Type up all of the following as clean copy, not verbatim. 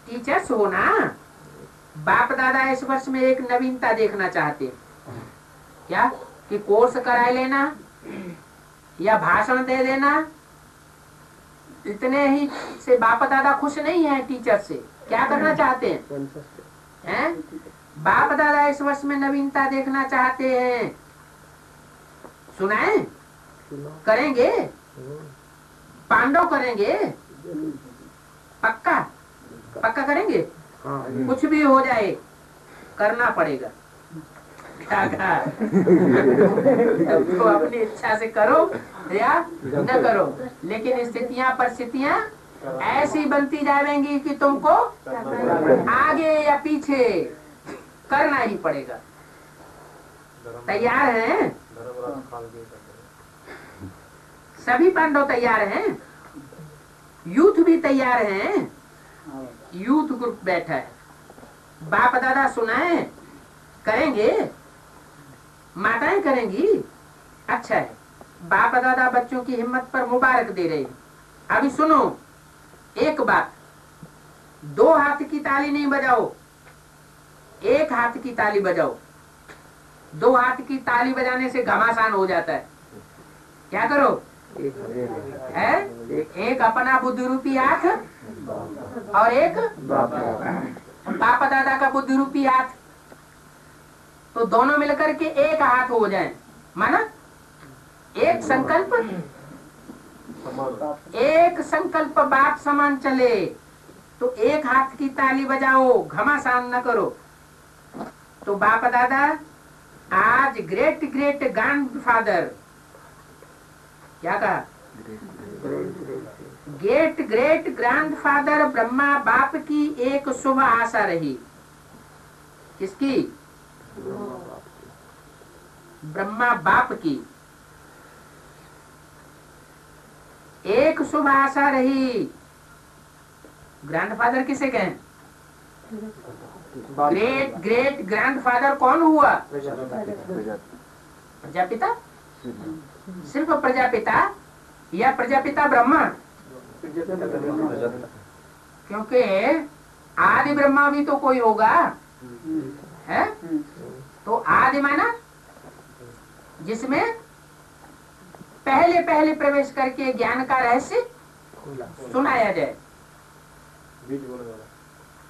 Teachers हो ना, बाप दादा इस वर्ष में एक नवीनता देखना चाहते हैं। क्या कि कोर्स कराए लेना या भाषण दे देना, इतने ही से बाप दादा खुश नहीं है टीचर से। क्या करना चाहते हैं? बाप दादा इस वर्ष में नवीनता देखना चाहते हैं। सुनाए? करेंगे? पांडव करेंगे? पक्का पक्का करेंगे? कुछ भी हो जाए करना पड़ेगा। क्या तो अपनी इच्छा से करो या न करो, लेकिन स्थितियां परिस्थितियां ऐसी बनती जाएंगी कि तुमको आगे या पीछे करना ही पड़ेगा। तैयार हैं? सभी पांडव तैयार हैं, यूथ भी तैयार हैं। यूथ ग्रुप बैठा है, बाप दादा सुनाए? करेंगे? माताएं करेंगी? अच्छा है, बाप दादा बच्चों की हिम्मत पर मुबारक दे रहे हैं। अभी सुनो एक बात, दो हाथ की ताली नहीं बजाओ, एक हाथ की ताली बजाओ। दो हाथ की ताली बजाने से घमासान हो जाता है। क्या करो? है एक अपना बुद्धि रूपी हाथ और एक बाप दादा का बुद्धि रूपी हाथ, तो दोनों मिलकर के एक हाथ हो जाए। माना एक संकल्प, एक संकल्प बाप समान चले, तो एक हाथ की ताली बजाओ, घमासान न करो। तो बाप दादा आज ग्रेट ग्रेट ग्रैंडफादर, क्या कहा? ग्रेट ग्रेट ग्रैंडफादर ब्रह्मा बाप की एक शुभ आशा रही। किसकी? ब्रह्मा बाप की एक शुभ आशा रही। ग्रैंडफादर किसे कहें? ग्रेट ग्रेट ग्रैंडफादर कौन हुआ? प्रजापिता? सिर्फ प्रजापिता या प्रजापिता ब्रह्मा? क्योंकि आदि ब्रह्मा भी तो कोई होगा, है? तो आदि माना जिसमें पहले पहले प्रवेश करके ज्ञान का रहस्य सुनाया जाए,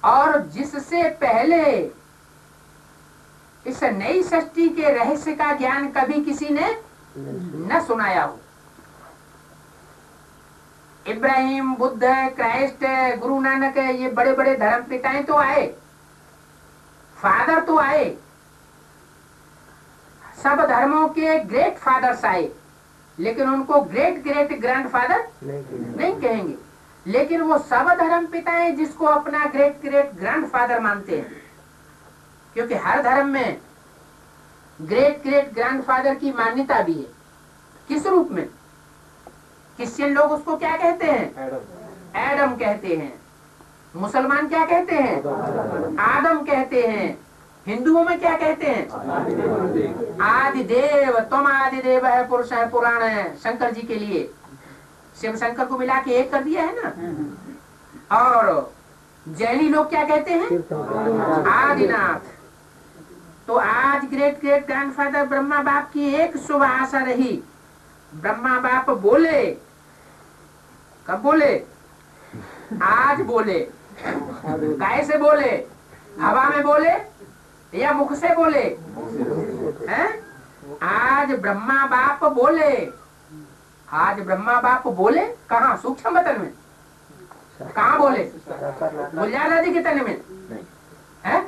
और जिससे पहले इस नई सृष्टि के रहस्य का ज्ञान कभी किसी ने न सुनाया हो। इब्राहिम, बुद्ध, क्राइस्ट, गुरु नानक, ये बड़े बड़े धर्म पिताएं तो आए, फादर तो आए, सब धर्मों के ग्रेट फादर्स आए, लेकिन उनको ग्रेट ग्रेट ग्रैंडफादर नहीं कहेंगे। लेकिन वो सब धर्म पिताएं जिसको अपना ग्रेट ग्रेट ग्रैंडफादर मानते हैं, क्योंकि हर धर्म में ग्रेट ग्रेट ग्रैंडफादर की मान्यता भी है। किस रूप में? क्रिश्चियन लोग उसको क्या कहते हैं? एडम कहते हैं। मुसलमान क्या कहते हैं? आदम कहते हैं। हिंदुओं में क्या कहते हैं? आदिदेव। तुम आदिदेव है, पुरुष है, पुराण है। शंकर जी के लिए शिव शंकर को मिला के एक कर दिया है ना। और जैनी लोग क्या कहते हैं? आदिनाथ। तो आज ग्रेट ग्रेट ग्रैंडफादर ब्रह्मा बाप की एक शुभ आशा रही। ब्रह्मा बाप बोले, कब बोले? आज बोले। कैसे बोले? हवा में बोले या मुख से बोले? हैं? आज ब्रह्मा बाप बोले। आज ब्रह्मा बाप बोले कहाँ? सूक्ष्म बतन में। कहाँ बोले? गुलजार जी के तन में है।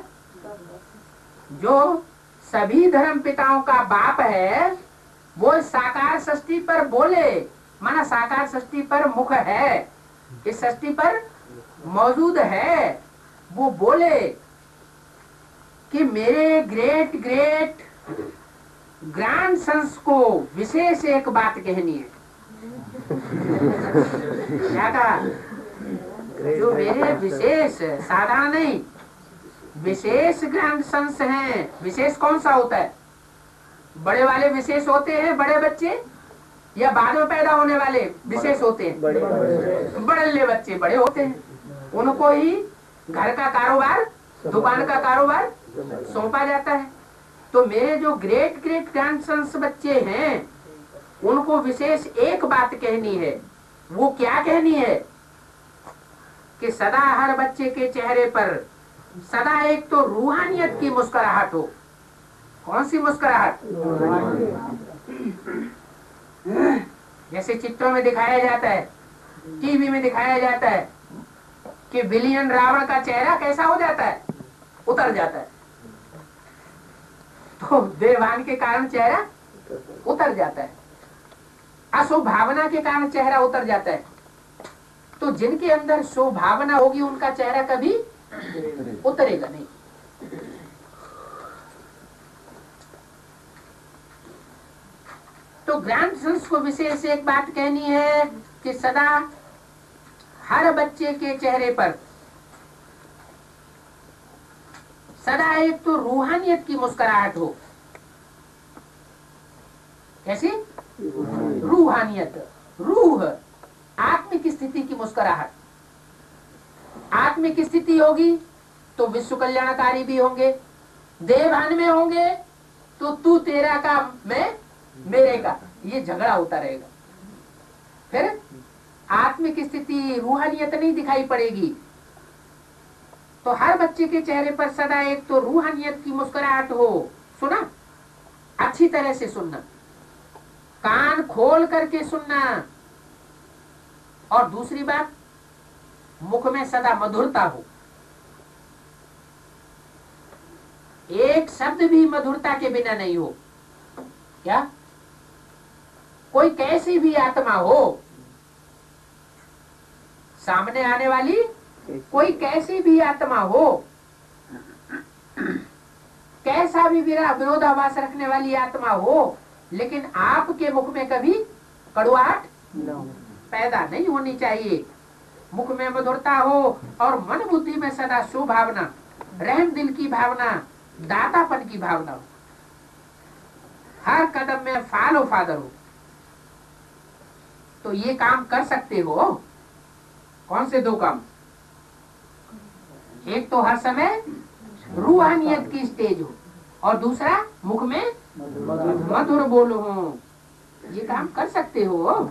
जो सभी धर्म पिताओं का बाप है, वो साकार सृष्टि पर बोले। माना साकार सृष्टि पर मुख है, इस सृष्टि पर मौजूद है। वो बोले कि मेरे ग्रेट ग्रेट ग्रैंड सन्स को विशेष एक बात कहनी है। क्या कहा? जो मेरे विशेष, साधारण नहीं, विशेष ग्रैंड सन्स हैं। विशेष कौन सा होता है? बड़े वाले विशेष होते हैं, बड़े बच्चे, या बाद में पैदा होने वाले विशेष होते हैं? बड़े बच्चे बड़े होते हैं, उनको ही घर का कारोबार, दुकान का कारोबार सौंपा जाता है। तो मेरे जो ग्रेट ग्रेट ग्रैंडसन्स बच्चे हैं उनको विशेष एक बात कहनी है। वो क्या कहनी है कि सदा हर बच्चे के चेहरे पर सदा एक तो रूहानियत की मुस्कुराहट हो। कौन सी मुस्कुराहट? जैसे चित्रों में दिखाया जाता है, टीवी में दिखाया जाता है कि विलियन रावण का चेहरा कैसा हो जाता है, उतर जाता है। तो देवान के कारण चेहरा उतर जाता है, अशुभ भावना के कारण चेहरा उतर जाता है। तो जिनके अंदर शुभ भावना होगी उनका चेहरा कभी उतरेगा नहीं। तो ग्रैंडसन्स को विशेष एक बात कहनी है कि सदा हर बच्चे के चेहरे पर सदा एक तो रूहानियत की मुस्कुराहट हो। कैसी रूहानियत? रूह, आत्मिक स्थिति की मुस्कुराहट। आत्मिक स्थिति होगी तो विश्व कल्याणकारी भी होंगे। देवभान में होंगे तो तू तेरा का मैं मेरे का, ये झगड़ा होता रहेगा। फिर आत्मिक स्थिति, रूहानियत नहीं दिखाई पड़ेगी। तो हर बच्चे के चेहरे पर सदा एक तो रूहानियत की मुस्कुराहट हो। सुना? अच्छी तरह से सुनना, कान खोल करके सुनना। और दूसरी बात, मुख में सदा मधुरता हो। एक शब्द भी मधुरता के बिना नहीं हो। क्या? कोई कैसी भी आत्मा हो, सामने आने वाली कोई कैसी भी आत्मा हो, कैसा भी विरोधाभास रखने वाली आत्मा हो, लेकिन आपके मुख में कभी कड़ुआहट पैदा नहीं होनी चाहिए। मुख में मधुरता हो और मन बुद्धि में सदा शुभ भावना, रहम दिल की भावना, दातापन की भावना हो। हर कदम में फॉलो फादर हो। तो ये काम कर सकते हो। कौन से दो काम? एक तो हर समय रूहानियत की स्टेज हो और दूसरा मुख में मधुर बोल हो। ये काम कर सकते हो।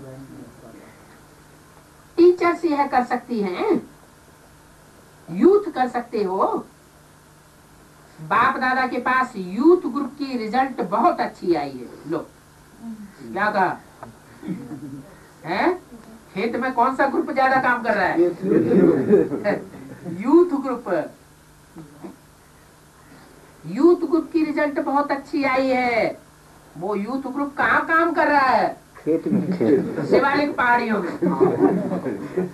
टीचर्स यह कर सकती हैं, यूथ कर सकते हो। बाप दादा के पास यूथ ग्रुप की रिजल्ट बहुत अच्छी आई है। लो, क्या कहा है? खेत में कौन सा ग्रुप ज्यादा काम कर रहा है? Youth group. यूथ ग्रुप की रिजल्ट बहुत अच्छी आई है। वो यूथ ग्रुप कहाँ काम कर रहा है? खेत में। शिवालिक पहाड़ियों में।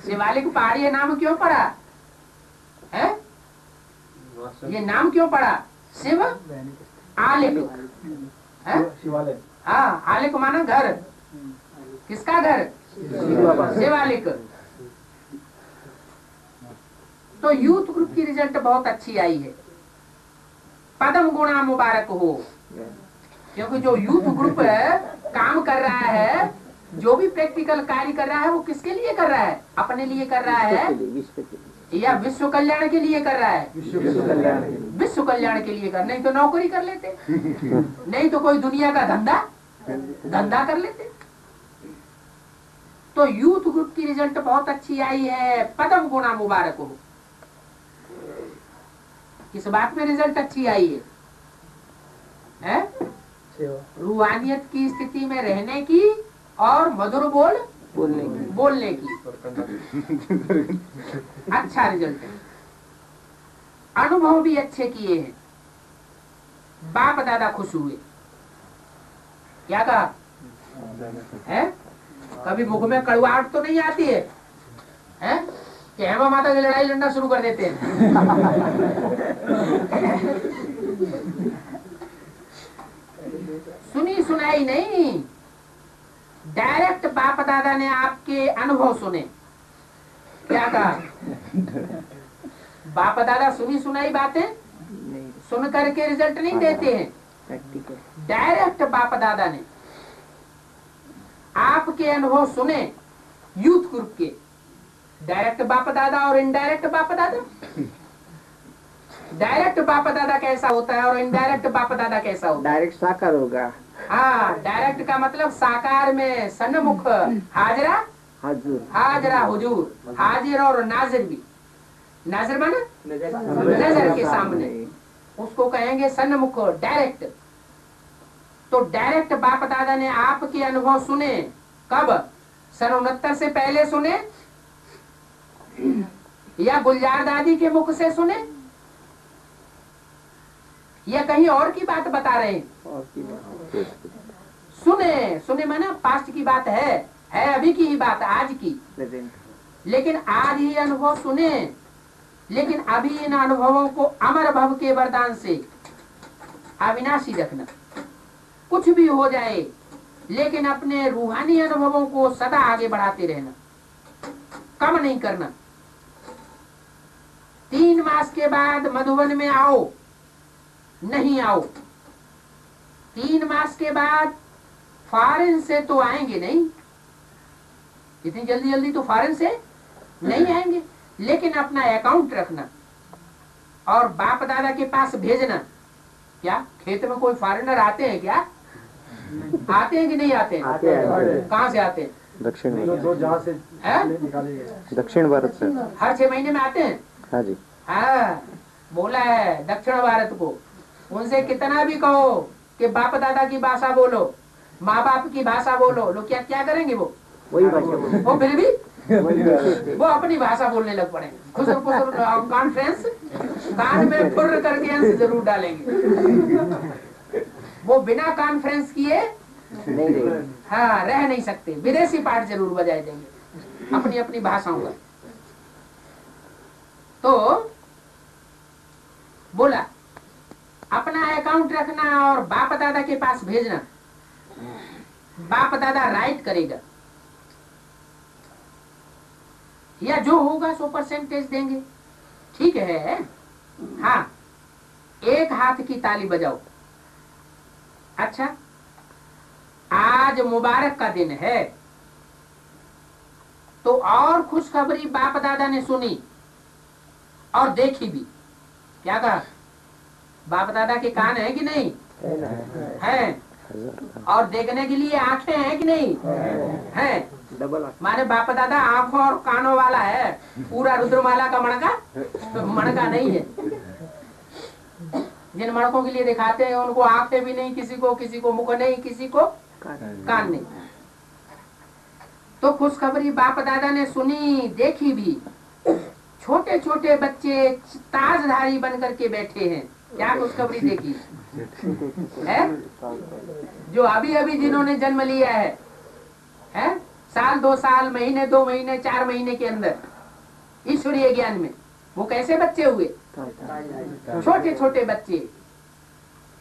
शिवालिक पहाड़ी नाम क्यों पड़ा है? ये नाम क्यों पड़ा? शिव आलिक है? हाँ, आलिक माना घर। किसका घर? शिवालिक। तो यूथ ग्रुप की रिजल्ट बहुत अच्छी आई है। पदम गुणा मुबारक हो। क्योंकि जो यूथ ग्रुप काम कर रहा है, जो भी प्रैक्टिकल कार्य कर रहा है, वो किसके लिए कर रहा है? अपने लिए कर रहा है या विश्व कल्याण के लिए कर रहा है? विश्व कल्याण के लिए कर। नहीं तो नौकरी कर लेते, नहीं तो कोई दुनिया का धंधा कर लेते। तो यूथ ग्रुप की रिजल्ट बहुत अच्छी आई है। पदम गुणा मुबारक हो। किस बात में रिजल्ट अच्छी आई है? रूहानियत की स्थिति में रहने की और मधुर बोलने की। अच्छा रिजल्ट है। अनुभव भी अच्छे किए हैं। बाप दादा खुश हुए। क्या कहा है? कभी मुख में कड़वाहट तो नहीं आती है, हैं? कि हेमा माता की लड़ाई लड़ना शुरू कर देते हैं। सुनी सुनाई नहीं, डायरेक्ट बाप दादा ने आपके अनुभव सुने। क्या कहा? बाप दादा सुनी सुनाई बातें सुन करके रिजल्ट नहीं देते हैं। डायरेक्ट बाप दादा ने आपके अनुभव सुने, यूथ ग्रुप के। डायरेक्ट बाप दादा और इनडायरेक्ट बाप दादा। डायरेक्ट बाप दादा कैसा होता है और इनडायरेक्ट बाप दादा कैसा होता है? डायरेक्ट साकार होगा। हाँ, डायरेक्ट का मतलब साकार में सन्मुख, हाजरा हाजुर, हाजरा हुजूर, हाजिर और नाजिर भी। नाजिर माना नजर के सामने, उसको कहेंगे सन्मुख, डायरेक्ट। तो डायरेक्ट बाप दादा ने आपके अनुभव सुने कब? सन 69 से पहले सुने या गुलजार दादी के मुख से सुने या कहीं और की बात बता रहे हैं? सुने, सुने माना पास्ट की बात है अभी की ही बात, आज की। लेकिन आज ही अनुभव सुने, लेकिन अभी इन अनुभवों को अमर भव के वरदान से अविनाशी रखना। कुछ भी हो जाए लेकिन अपने रूहानी अनुभवों को सदा आगे बढ़ाते रहना, कम नहीं करना। 3 मास के बाद मधुबन में आओ, नहीं आओ। 3 मास के बाद फॉरेन से तो आएंगे नहीं, इतनी जल्दी जल्दी तो फॉरेन से नहीं आएंगे, लेकिन अपना अकाउंट रखना और बाप दादा के पास भेजना। क्या खेत में कोई फॉरेनर आते हैं क्या? आते हैं कि नहीं आते हैं? कहाँ से आते हैं? दक्षिण दक्षिण भारत से हर 6 महीने में आते हैं। हाँ जी, हाँ, बोला है दक्षिण भारत को। उनसे कितना भी कहो कि बाप दादा की भाषा बोलो, माँ बाप की भाषा बोलो, लोग क्या क्या करेंगे? वही भाषा, वो फिर भी वो अपनी भाषा बोलने लग पड़े। खुसर खुसर कॉन्फ्रेंस कान में फुर्र करके अंश जरूर डालेंगे। वो बिना कॉन्फ्रेंस किए हाँ रह नहीं सकते, विदेशी पाठ जरूर बजाए देंगे अपनी अपनी भाषाओं का। तो बोला अपना अकाउंट रखना और बाप दादा के पास भेजना। बाप दादा राइट करेगा या जो होगा सो परसेंटेज देंगे, ठीक है। हाँ, एक हाथ की ताली बजाओ। अच्छा, आज मुबारक का दिन है तो और खुशखबरी बाप दादा ने सुनी और देखी भी। क्या कहा? बाप दादा के कान है कि नहीं? हैं। और देखने के लिए आंखें हैं कि नहीं? हैं। माने बाप दादा आंखों और कानों वाला है, पूरा रुद्रमाला का मणका नहीं है। जिन मणकों के लिए दिखाते हैं उनको आंखें भी नहीं, किसी को मुख नहीं, किसी को कान नहीं। तो खुशखबरी बाप दादा ने सुनी, देखी भी। छोटे छोटे बच्चे ताजधारी बन करके बैठे हैं। क्या खुशखबरी देखी है? जो अभी अभी जिन्होंने जन्म लिया है साल 2 साल, महीने 2 महीने 4 महीने के अंदर ईश्वरीय ज्ञान में, वो कैसे बच्चे हुए? छोटे छोटे बच्चे।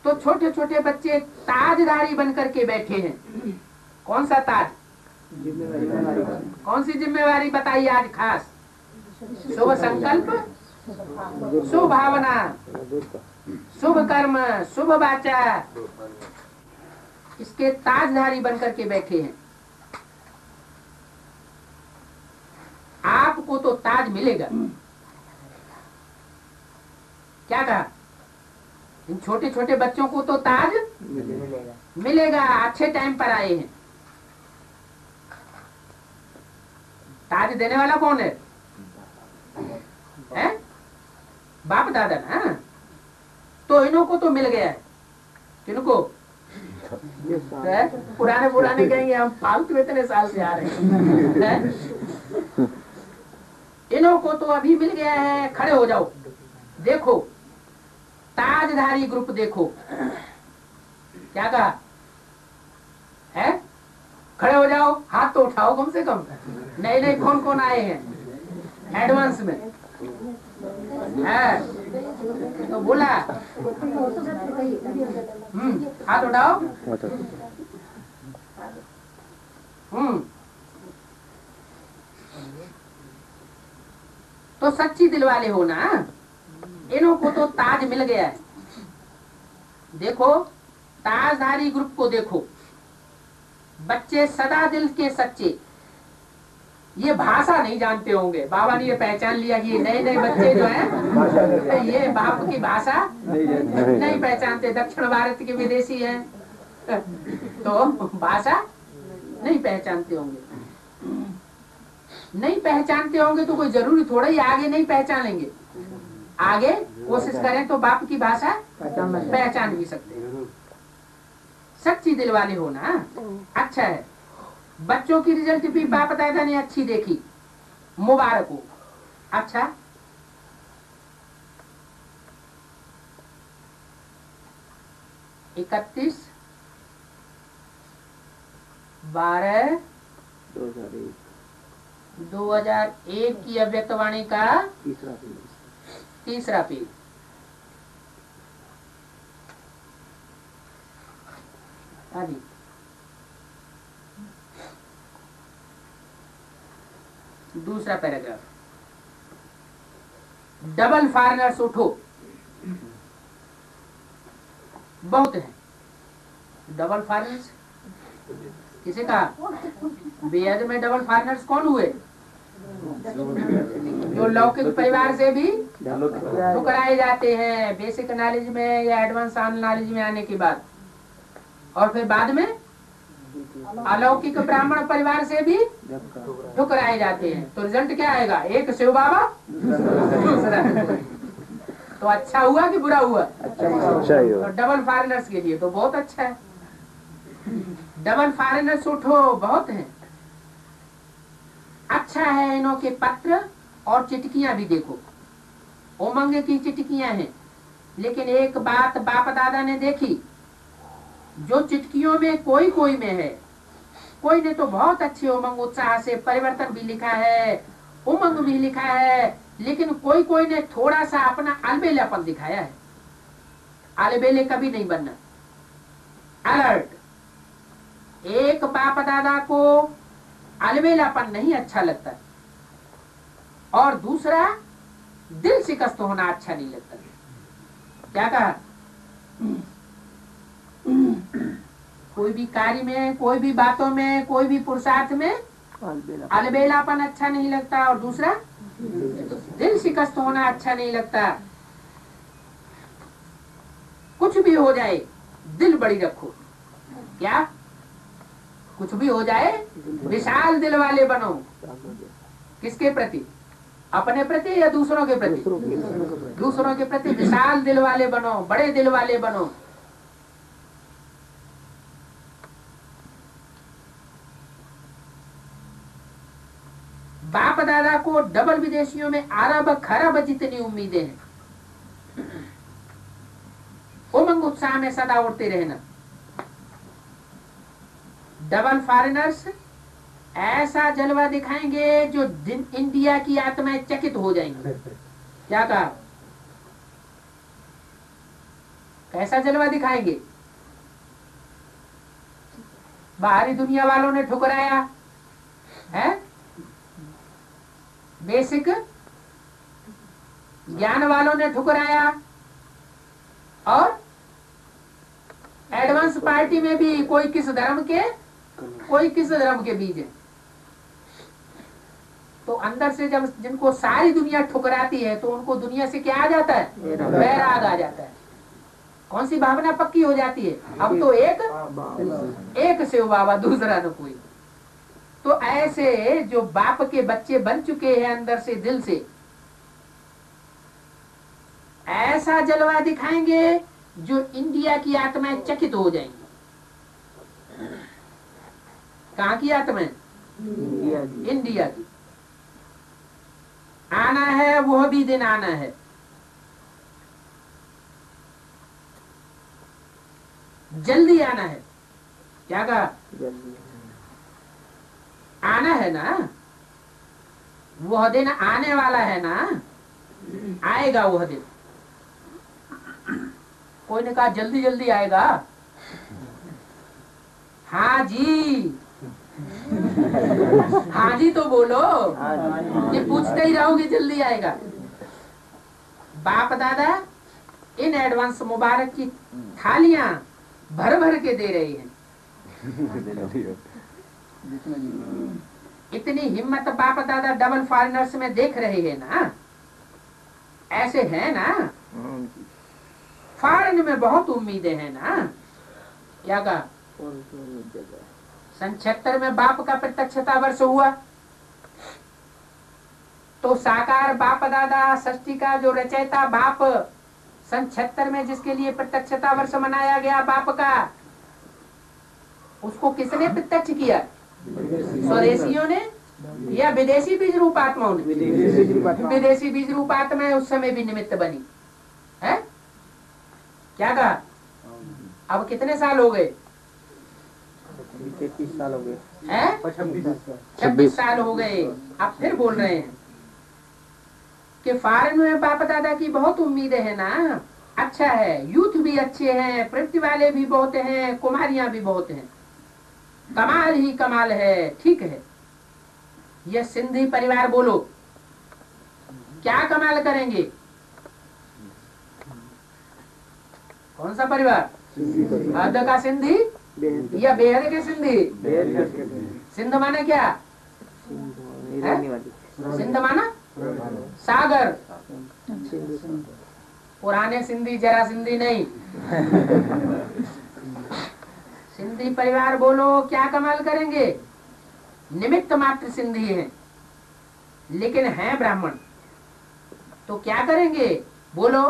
तो छोटे छोटे बच्चे ताजधारी बन करके बैठे हैं। कौन सा ताज? कौन सी जिम्मेवारी बताइए आज खास? शुभ संकल्प, शुभ भावना, शुभ कर्म, शुभ वाचा, इसके ताजधारी बन करके बैठे हैं। आपको तो ताज मिलेगा। क्या कहा? इन छोटे छोटे बच्चों को तो ताज मिलेगा। अच्छे टाइम पर आए हैं। ताज देने वाला कौन है? बाप दादा ना। तो इन्हों को तो मिल गया है। किनको? पुराने कहेंगे हम फालतू इतने साल से आ रहे हैं। इन्हों को तो अभी मिल गया है। खड़े हो जाओ, देखो ताजधारी ग्रुप देखो। क्या कहा है? खड़े हो जाओ, हाथ तो उठाओ कम से कम। नए कौन कौन आए हैं एडवांस में? है तो बोला हाथ उठाओ। तो सच्ची दिल वाले हो ना। इन्हों को तो ताज मिल गया है। देखो ताजधारी ग्रुप को देखो। बच्चे सदा दिल के सच्चे, ये भाषा नहीं जानते होंगे। बाबा ने ये पहचान लिया कि ये नए नए बच्चे जो हैं ये बाप की भाषा नहीं पहचानते, दक्षिण भारत के विदेशी हैं तो भाषा नहीं पहचानते होंगे। नहीं पहचानते होंगे तो कोई जरूरी थोड़ा ही आगे नहीं पहचानेंगे, आगे कोशिश करें तो बाप की भाषा पहचान भी सकते हैं। सच्ची दिल वाले हो ना। अच्छा है, बच्चों की रिजल्ट भी बाप दादा ने अच्छी देखी, मुबारक हो। अच्छा, इकतीस 12/2001 की अव्यक्तवाणी का तीसरा पेज। आदि दूसरा पैराग्राफ, डबल फॉरेनर्स उठो। बहुत है डबल फॉरेनर्स। किसे कहा? बेहद में डबल फॉरेनर्स कौन हुए? जो लौकिक परिवार से भी ठुकराए जाते हैं बेसिक नॉलेज में या एडवांस नॉलेज में आने के बाद, और फिर बाद में अलौकिक ब्राह्मण परिवार से भी ठुकराए जाते हैं। तो रिजल्ट क्या आएगा? एक शिव बाबा दूसरा। तो अच्छा हुआ कि बुरा हुआ? तो डबल फॉरेनर्स के लिए तो बहुत अच्छा है। डबल फॉरेनर्स उठो, बहुत है। अच्छा है, इन्हों के पत्र और चिटकियां भी देखो, उमंग की चिटकियां हैं। लेकिन एक बात बाप दादा ने देखी, जो चिटकियों में कोई कोई में है, कोई ने तो बहुत अच्छे उमंग उत्साह से परिवर्तन भी लिखा है, उमंग भी लिखा है, लेकिन कोई कोई ने थोड़ा सा अपना अलबेलापन दिखाया है। अलबेले कभी नहीं बनना, अलर्ट। एक बाप दादा को अलबेलापन नहीं अच्छा लगता, और दूसरा दिल शिकस्त होना अच्छा नहीं लगता। क्या कहा? कोई भी कार्य में, कोई भी बातों में, कोई भी पुरुषार्थ में अलबेलापन अच्छा नहीं लगता, और दूसरा दिल शिकस्त होना अच्छा नहीं लगता। कुछ भी हो जाए दिल बड़ी रखो। क्या? कुछ भी हो जाए विशाल दिल वाले बनो। किसके प्रति? अपने प्रति या दूसरों के प्रति? दूसरों के प्रति विशाल दिल वाले बनो, बड़े दिल वाले बनो। बाप दादा को डबल विदेशियों में अरब खरब जितनी उम्मीदें हैं। उमंग उत्साह में सदा उड़ते रहना। डबल फॉरेनर्स ऐसा जलवा दिखाएंगे जो इंडिया की आत्माएं चकित हो जाएंगी। क्या कहा? कैसा जलवा दिखाएंगे? बाहरी दुनिया वालों ने ठुकराया है, बेसिक ज्ञान वालों ने ठुकराया, और एडवांस पार्टी में भी कोई किस धर्म के, कोई किस धर्म के बीज है। तो अंदर से जब जिनको सारी दुनिया ठुकराती है तो उनको दुनिया से क्या आ जाता है? वैराग आ जाता है। कौन सी भावना पक्की हो जाती है? अब तो एक शिव बाबा, दूसरा न कोई। तो ऐसे जो बाप के बच्चे बन चुके हैं अंदर से, दिल से, ऐसा जलवा दिखाएंगे जो इंडिया की आत्माएं चकित हो जाएंगी। कहाँ की आत्माएं? इंडिया की। आना है, वह भी दिन आना है। जल्दी आना है। क्या कहा? आना है ना, वह दिन आने वाला है ना, आएगा वह दिन। कोई ने कहा जल्दी जल्दी आएगा। हाँ जी, हाँ जी तो बोलो, ये पूछते ही रहोगे जल्दी आएगा। बाप दादा इन एडवांस मुबारक की थालियां भर भर के दे रही हैं। इतनी हिम्मत बाप दादा डबल फॉरेनर्स में देख रहे हैं ना, ऐसे है ना, फॉरेन में बहुत उम्मीदें हैं ना। क्या कहा? 76 में बाप का प्रत्यक्षता वर्ष हुआ, तो साकार बाप दादा षष्ठी का जो रचयिता बाप 76 में जिसके लिए प्रत्यक्षता वर्ष मनाया गया बाप का, उसको किसने प्रत्यक्ष किया? स्वदेशियों ने या विदेशी बीज रूप आत्माओं ने? विदेशी बीज रूप आत्मा उस समय भी निमित्त बनी है। क्या कहा? अब कितने साल हो गए? 33 साल हो गए, 26 साल हो गए। अब फिर बोल रहे हैं कि फॉरेन में बाप दादा की बहुत उम्मीदें हैं ना। अच्छा है, यूथ भी अच्छे हैं, प्रवृत्ति वाले भी बहुत हैं, कुमारियां भी बहुत हैं, कमाल ही कमाल है। ठीक है, ये सिंधी परिवार बोलो, क्या कमाल करेंगे? कौन सा परिवार? हद का सिंधी या बेहद के सिंधी? सिंध माने क्या? सिंध माना सागर। पुराने सिंधी, जरा सिंधी नहीं। सिंधी परिवार बोलो, क्या कमाल करेंगे? निमित्त मात्र सिंधी हैं, लेकिन हैं ब्राह्मण, तो क्या करेंगे? बोलो।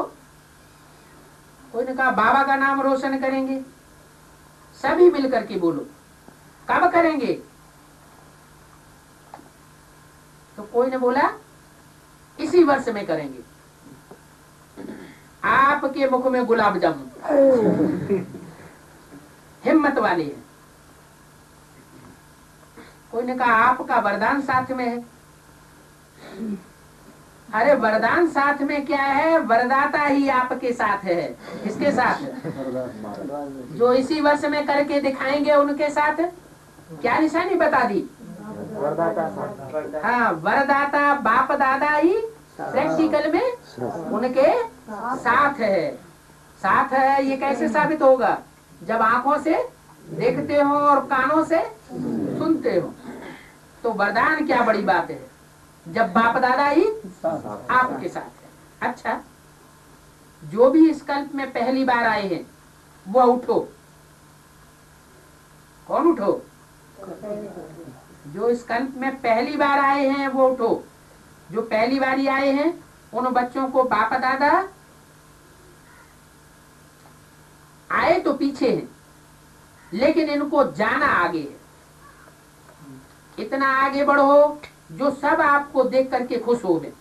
कोई ने कहा बाबा का नाम रोशन करेंगे। सभी मिलकर के बोलो, कब करेंगे? तो कोई ने बोला इसी वर्ष में करेंगे। आपके मुख में गुलाब जामुन। हिम्मत वाले हैं। कोई ने कहा आपका वरदान साथ में है। अरे वरदान साथ में क्या है? वरदाता ही आपके साथ है। किसके साथ? जो इसी वर्ष में करके दिखाएंगे उनके साथ। क्या निशानी बता दी? हाँ, वरदाता बाप दादा ही प्रैक्टिकल में उनके साथ है। साथ है, ये कैसे साबित होगा? जब आंखों से देखते हो और कानों से सुनते हो। तो वरदान क्या बड़ी बात है जब बाप दादा ही आपके साथ है। अच्छा, जो भी इस कल्प में पहली बार आए हैं वो उठो। कौन उठो? जो इस कल्प में पहली बार आए हैं वो उठो। जो पहली बारी आए हैं उन बच्चों को बाप दादा आए तो पीछे हैं, लेकिन इनको जाना आगे है। इतना आगे बढ़ो जो सब आपको देख करके खुश हो गए,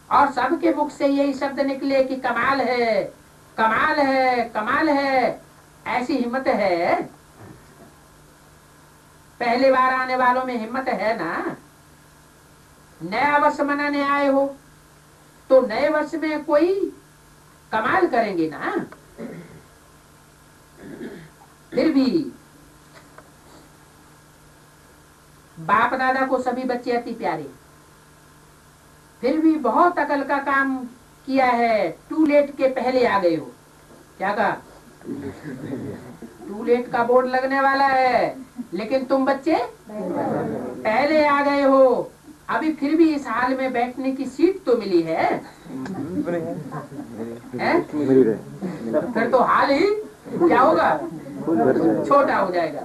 और सबके मुख से यही शब्द निकले कि कमाल है, कमाल है, कमाल है। ऐसी हिम्मत है? पहले बार आने वालों में हिम्मत है ना। नया वर्ष मनाने आए हो तो नए वर्ष में कोई कमाल करेंगे ना। फिर भी बाप दादा को सभी बच्चे अति प्यारे, फिर भी बहुत अकल का काम किया है। टू लेट के पहले आ गए हो। क्या कहा? टू लेट का बोर्ड लगने वाला है, लेकिन तुम बच्चे पहले आ गए हो। अभी फिर भी इस हाल में बैठने की सीट तो मिली है, फिर तो हाल ही क्या होगा? छोटा हो जाएगा।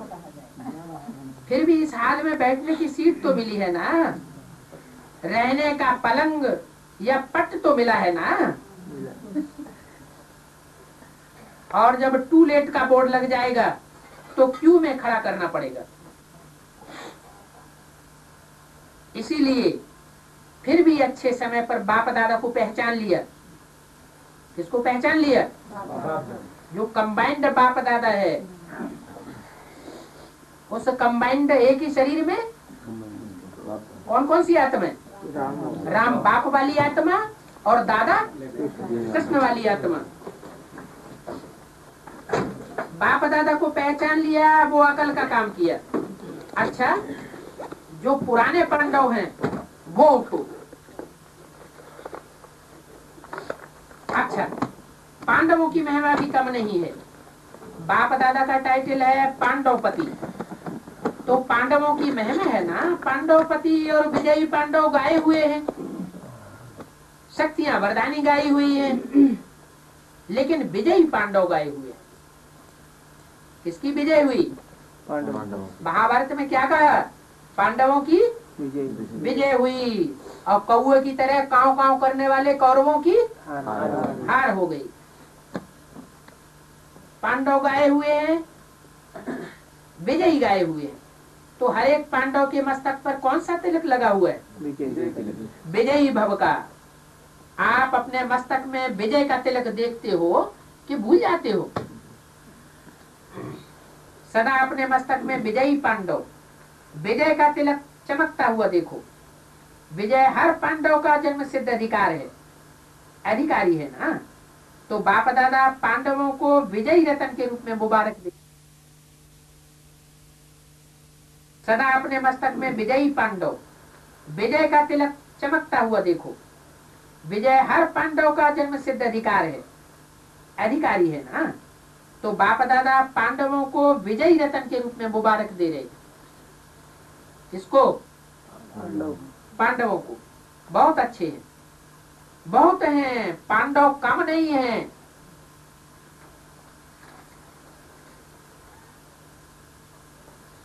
फिर भी इस हाल में बैठने की सीट तो मिली है ना। रहने का पलंग या पट तो मिला है ना। और जब टू लेट का बोर्ड लग जाएगा तो क्यू में खड़ा करना पड़ेगा। इसीलिए फिर भी अच्छे समय पर बाप दादा को पहचान लिया। किसको पहचान लिया? जो कंबाइंड बाप दादा है। उस कंबाइंड एक ही शरीर में कौन कौन सी आत्मा है? राम बाप वाली आत्मा और दादा कृष्ण वाली आत्मा। बाप दादा को पहचान लिया, वो अकल का काम किया। अच्छा, जो पुराने पांडव हैं वो उठो। अच्छा, पांडवों की महिमा भी कम नहीं है। बाप दादा का टाइटल है पांडवपति। तो पांडवों की महिमा है ना, पांडवपति और विजयी पांडव गाए हुए हैं, शक्तियां वरदानी गाई हुई हैं, लेकिन विजयी पांडव गाए हुए हैं। किसकी विजय हुई? महाभारत में क्या कहा? पांडवों की विजय हुई और कौए की तरह काव काव करने वाले कौरवों की हार हो गई। पांडव गाए हुए हैं, विजयी गाए हुए हैं। तो हर एक पांडव के मस्तक पर कौन सा तिलक लगा हुआ है? विजयी भव का। आप अपने मस्तक में विजय का तिलक देखते हो कि भूल जाते हो? सदा अपने मस्तक में विजयी पांडव, विजय का तिलक चमकता हुआ देखो। विजय हर पांडव का जन्म सिद्ध अधिकार है, अधिकारी है ना। तो बाप दादा पांडवों को विजयी रतन के रूप में मुबारक दे। सदा अपने मस्तक में विजयी पांडव, विजय का तिलक चमकता हुआ देखो। विजय हर पांडव का जन्म सिद्ध अधिकार है, अधिकारी है ना। तो बाप दादा पांडवों को विजयी रतन के रूप में मुबारक दे रहे। किसको? पांडवों को। बहुत अच्छे हैं, बहुत हैं, पांडव कम नहीं हैं।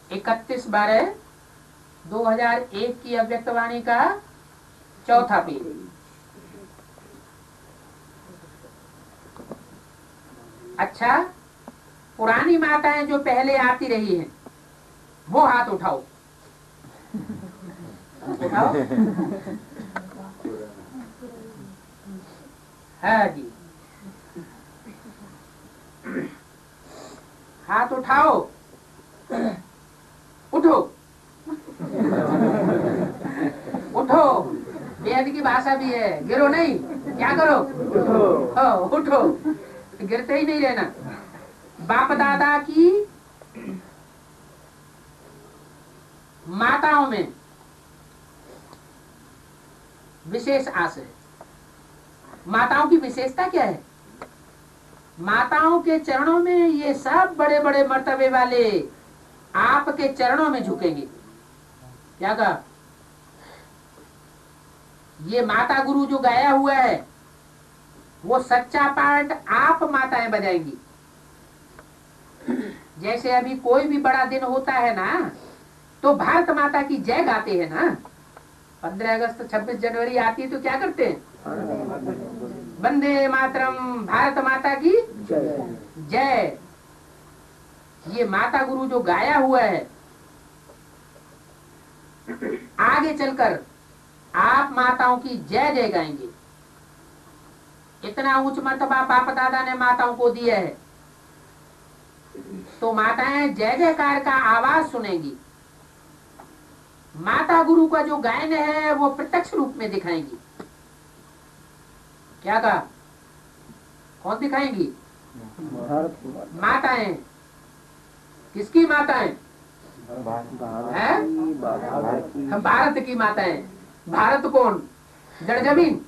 इकतीस 12/2001 की अव्यक्तवाणी का चौथा पेज। अच्छा, पुरानी माताएं जो पहले आती रही हैं वो हाथ उठाओ। उठाओ। हाँ जी, हाथ उठाओ। उठो उठो, वेद की भाषा भी है, गिरो नहीं। क्या करो? उठो, गिरते ही नहीं रहना। बाप दादा की माताओं में विशेष आस है। माताओं की विशेषता क्या है? माताओं के चरणों में ये सब बड़े बड़े मर्तबे वाले आपके चरणों में झुकेंगे। क्या कहा? ये माता गुरु जो गाया हुआ है वो सच्चा पार्ट आप माताएं बजाएंगी। जैसे अभी कोई भी बड़ा दिन होता है ना तो भारत माता की जय गाते हैं ना। 15 अगस्त 26 जनवरी आती है तो क्या करते हैं? वंदे मातरम, भारत माता की जय। ये माता गुरु जो गाया हुआ है, आगे चलकर आप माताओं की जय जय गाएंगे। इतना उच्च मर्तबा बाप दादा ने माताओं को दिया है। तो माताएं जय जयकार का आवाज सुनेंगी। माता गुरु का जो गायन है वो प्रत्यक्ष रूप में दिखाएंगी। क्या कहा? कौन दिखाएंगी? माताएं। किसकी माताएं? हम भारत की माताएं। भारत कौन? जड़ जमीन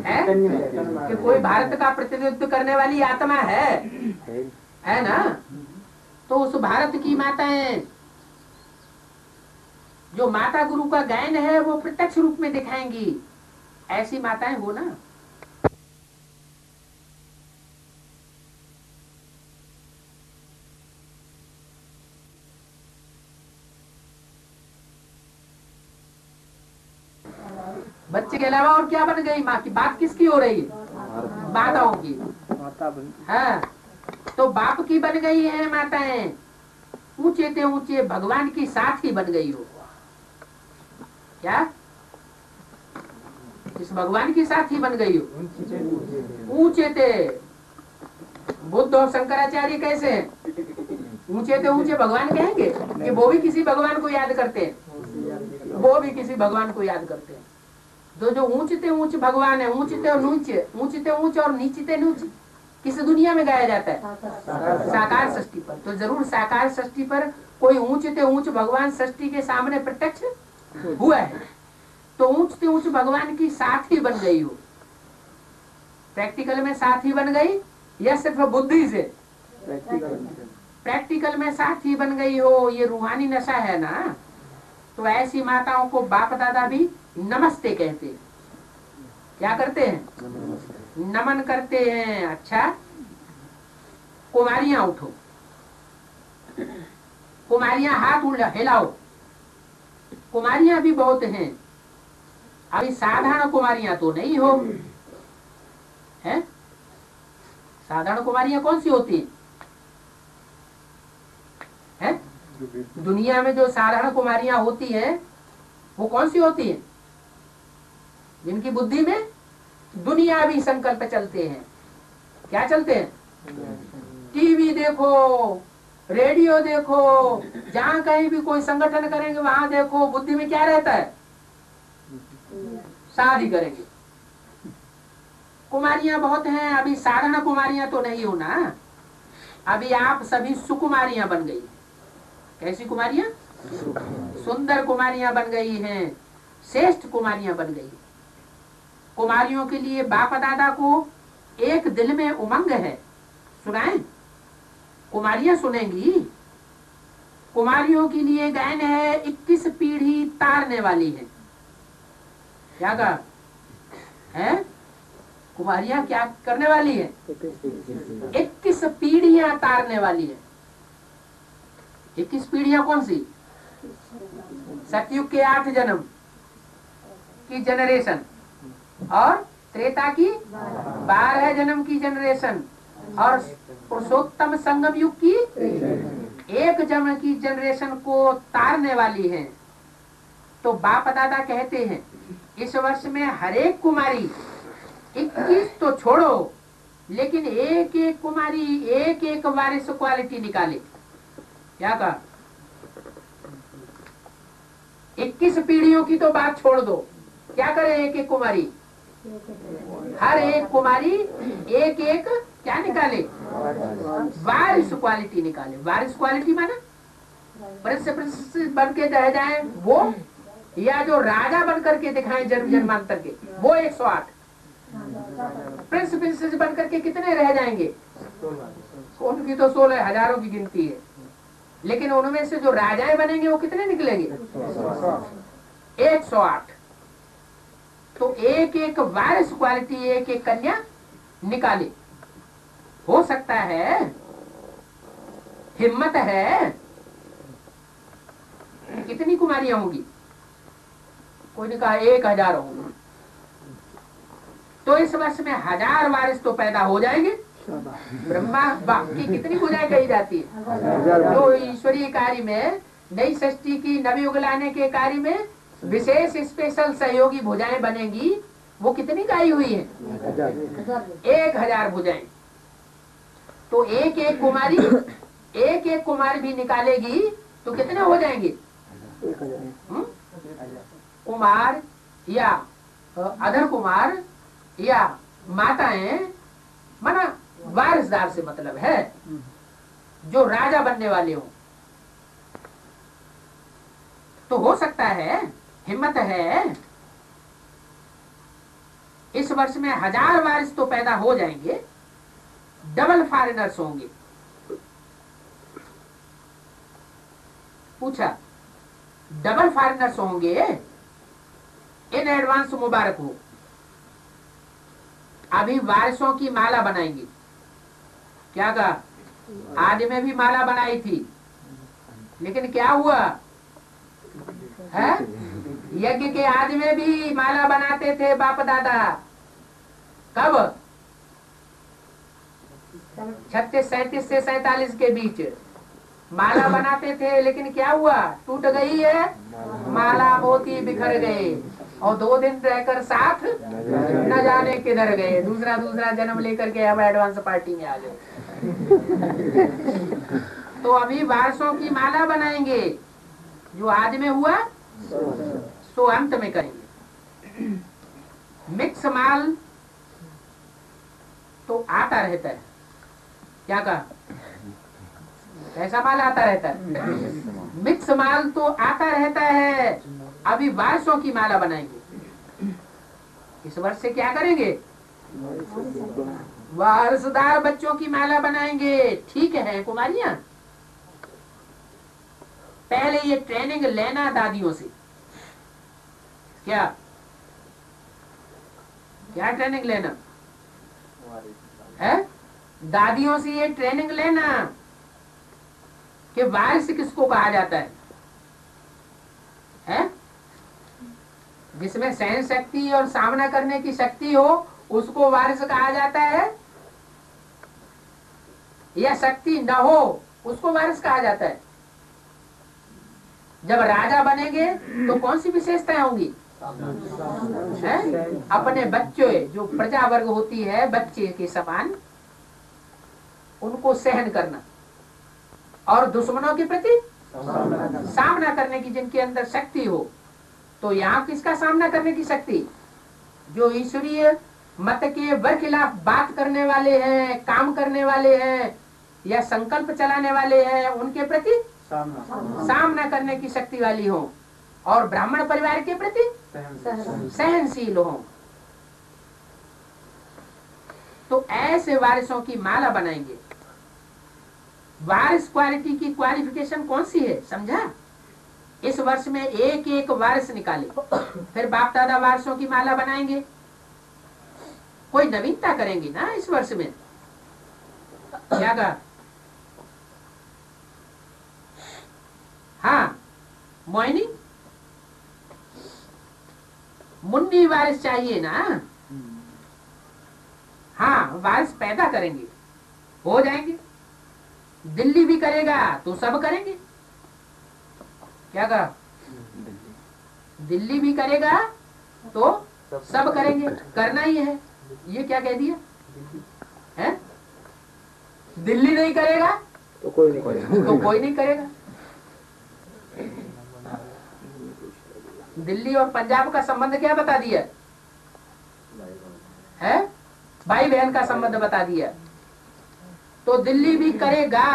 है कि कोई भारत का प्रतिनिधित्व करने वाली आत्मा है ना। तो उस भारत की माताएं जो माता गुरु का गायन है वो प्रत्यक्ष रूप में दिखाएंगी। ऐसी माताएं हो ना। बच्चे के अलावा और क्या बन गई? माँ की। बात किसकी हो रही है? माताओं की। हाँ, तो बाप की बन गई है माताएं। ऊंचे से ऊंचे भगवान की साथ ही बन गई हो। क्या? इस भगवान की साथ ही बन गई हो। ऊंचे थे बुद्ध और शंकराचार्य कैसे हैं? ऊंचे से ऊंचे भगवान कहेंगे कि वो भी किसी भगवान को याद करते हैं। वो भी किसी भगवान को याद करते हैं। तो जो ऊंचते ऊंच भगवान है, ऊंचते और नीचे, ऊंचते ऊंच और नीचते नीच, किस दुनिया में गाया जाता है? साकार सृष्टि पर। तो जरूर साकार सृष्टि पर कोई ऊंचते ऊंच भगवान सृष्टि के सामने प्रत्यक्ष हुआ है। तो ऊंचते ऊंच भगवान की साथ ही बन गई हो। प्रैक्टिकल में साथ ही बन गई या सिर्फ बुद्धि से? प्रैक्टिकल में साथी बन गई हो, ये रूहानी नशा है ना, तो ऐसी माताओं को बाप दादा भी नमस्ते कहते हैं। क्या करते हैं? नमन करते हैं। अच्छा, कुमारियां उठो, कुमारियां हाथ हिलाओ। कुमारियां भी बहुत हैं, अभी साधारण कुमारियां तो नहीं हो, है? साधारण कुमारियां कौन सी होती है? दुनिया में जो साधारण कुमारियां होती हैं वो कौन सी होती हैं? जिनकी बुद्धि में दुनियावी संकल्प चलते हैं। क्या चलते हैं? टीवी देखो, रेडियो देखो, जहां कहीं भी कोई संगठन करेंगे वहां देखो, बुद्धि में क्या रहता है? शादी करेंगे। कुमारियां बहुत हैं, अभी साधारण कुमारियां तो नहीं हो ना, अभी आप सभी सुकुमारियां बन गई। कैसी कुमारियां? सुंदर कुमारियां बन गई हैं, श्रेष्ठ कुमारियां बन गई। कुमारियों के लिए बाप दादा को एक दिल में उमंग है। सुनाएं? कुमारियां सुनेंगी। कुमारियों के लिए गायन है, 21 पीढ़ी तारने वाली है। क्या कहा है? कुमारियां क्या करने वाली है? 21 पीढ़ियां तारने वाली है। 21 पीढ़ियां कौन सी? सतयुग के 8 जन्म की जनरेशन, और त्रेता की 12 जन्म की जनरेशन, और पुरुषोत्तम संगम युग की 1 जन्म की जनरेशन को तारने वाली है। तो बाप दादा कहते हैं इस वर्ष में हर एक कुमारी 21 तो छोड़ो, लेकिन एक एक कुमारी एक एक वारिस क्वालिटी निकाले। क्या कहा? 21 पीढ़ियों की तो बात छोड़ दो, क्या करे एक एक कुमारी? हर एक कुमारी एक एक क्या निकाले? वारिस क्वालिटी निकाले। वारिस क्वालिटी माना प्रिंस बन के रह जाए वो, या जो राजा बन करके दिखाए जन्म जन्मांतर के, वो 108। प्रिंस प्रिंसेस बन करके कितने रह जाएंगे? उनकी तो 16 हजारों की गिनती है, लेकिन उनमें से जो राजाएं बनेंगे वो कितने निकलेंगे? 108। तो एक एक वारिस क्वालिटी, एक एक कन्या निकाले। हो सकता है, हिम्मत है। कितनी कुमारियां होंगी? कोई ने कहा 1000 होंगी। तो इस वर्ष में 1000 वारिस तो पैदा हो जाएंगे। ब्रह्मा की कितनी पूजाएं कही जाती है? तो ईश्वरीय कार्य में, नई सृष्टि की नवयुग लाने के कार्य में विशेष स्पेशल सहयोगी भुजाएं बनेंगी। वो कितनी गाई हुई है? 1000 भुजाएं। तो एक एक कुमारी भी निकालेगी तो कितने हो जाएंगे? कुमार या अधर कुमार या माताएं, माना वारिसदार से मतलब है जो राजा बनने वाले हो। तो हो सकता है, हिम्मत है, इस वर्ष में 1000 वारिस तो पैदा हो जाएंगे। डबल फॉरेनर्स होंगे। पूछा, डबल फॉरेनर्स होंगे? इन एडवांस मुबारक हो। अभी वारिसों की माला बनाएंगे। क्या कहा? आदि में भी माला बनाई थी, लेकिन क्या हुआ है? यज्ञ के आदि में भी माला बनाते थे बाप दादा। कब? 36, 37 से 47 के बीच माला बनाते थे, लेकिन क्या हुआ? टूट गई है माला, मोती बिखर गए, और 2 दिन रहकर साथ न जाने किधर गए। दूसरा जन्म लेकर के अब एडवांस पार्टी में आ गए। तो अभी वारसों की माला बनाएंगे। जो आज में हुआ सो अंत में करेंगे। मिक्स माल तो आता रहता है। क्या कहा? कैसा माल आता रहता है? मिक्स माल तो आता रहता है। अभी वारसों की माला बनाएंगे। इस वर्ष से क्या करेंगे? वारसदार बच्चों की माला बनाएंगे, ठीक है कुमारियां। पहले ये ट्रेनिंग लेना दादियों से। क्या क्या ट्रेनिंग लेना है? दादियों से ये ट्रेनिंग लेना कि वारिस किसको कहा जाता है? जिसमें सहन शक्ति और सामना करने की शक्ति हो उसको वारिस कहा जाता है, या शक्ति न हो उसको वारिस कहा जाता है? जब राजा बनेंगे तो कौन सी विशेषताएं होंगी? अपने बच्चे, जो प्रजा वर्ग होती है बच्चे के समान, उनको सहन करना और दुश्मनों के प्रति सामना करने की जिनके अंदर शक्ति हो। तो यहाँ किसका सामना करने की शक्ति? जो ईश्वरीय मत के बरखिलाफ बात करने वाले हैं, काम करने वाले हैं या संकल्प चलाने वाले हैं, उनके प्रति सामना करने की शक्ति वाली हो, और ब्राह्मण परिवार के प्रति सहनशील हो। तो ऐसे वारिसों की माला बनाएंगे। वारिस क्वालिटी की क्वालिफिकेशन कौन सी है समझा? इस वर्ष में एक एक वारिस निकाले, फिर बाप दादा वारिसों की माला बनाएंगे। कोई नवीनता करेंगे ना इस वर्ष में? क्या कहा? हाँ मोहिनी, मुन्नी वारिस चाहिए ना? हाँ वारिस पैदा करेंगे, हो जाएंगे। दिल्ली भी करेगा तो सब करेंगे। क्या कहा? दिल्ली भी करेगा तो सब करेंगे, करना ही है। ये क्या कह दिया है? दिल्ली नहीं करेगा तो कोई नहीं करेगा। तो कोई नहीं करेगा। दिल्ली और पंजाब का संबंध क्या बता दिया है? भाई बहन का संबंध बता दिया। तो दिल्ली भी करेगा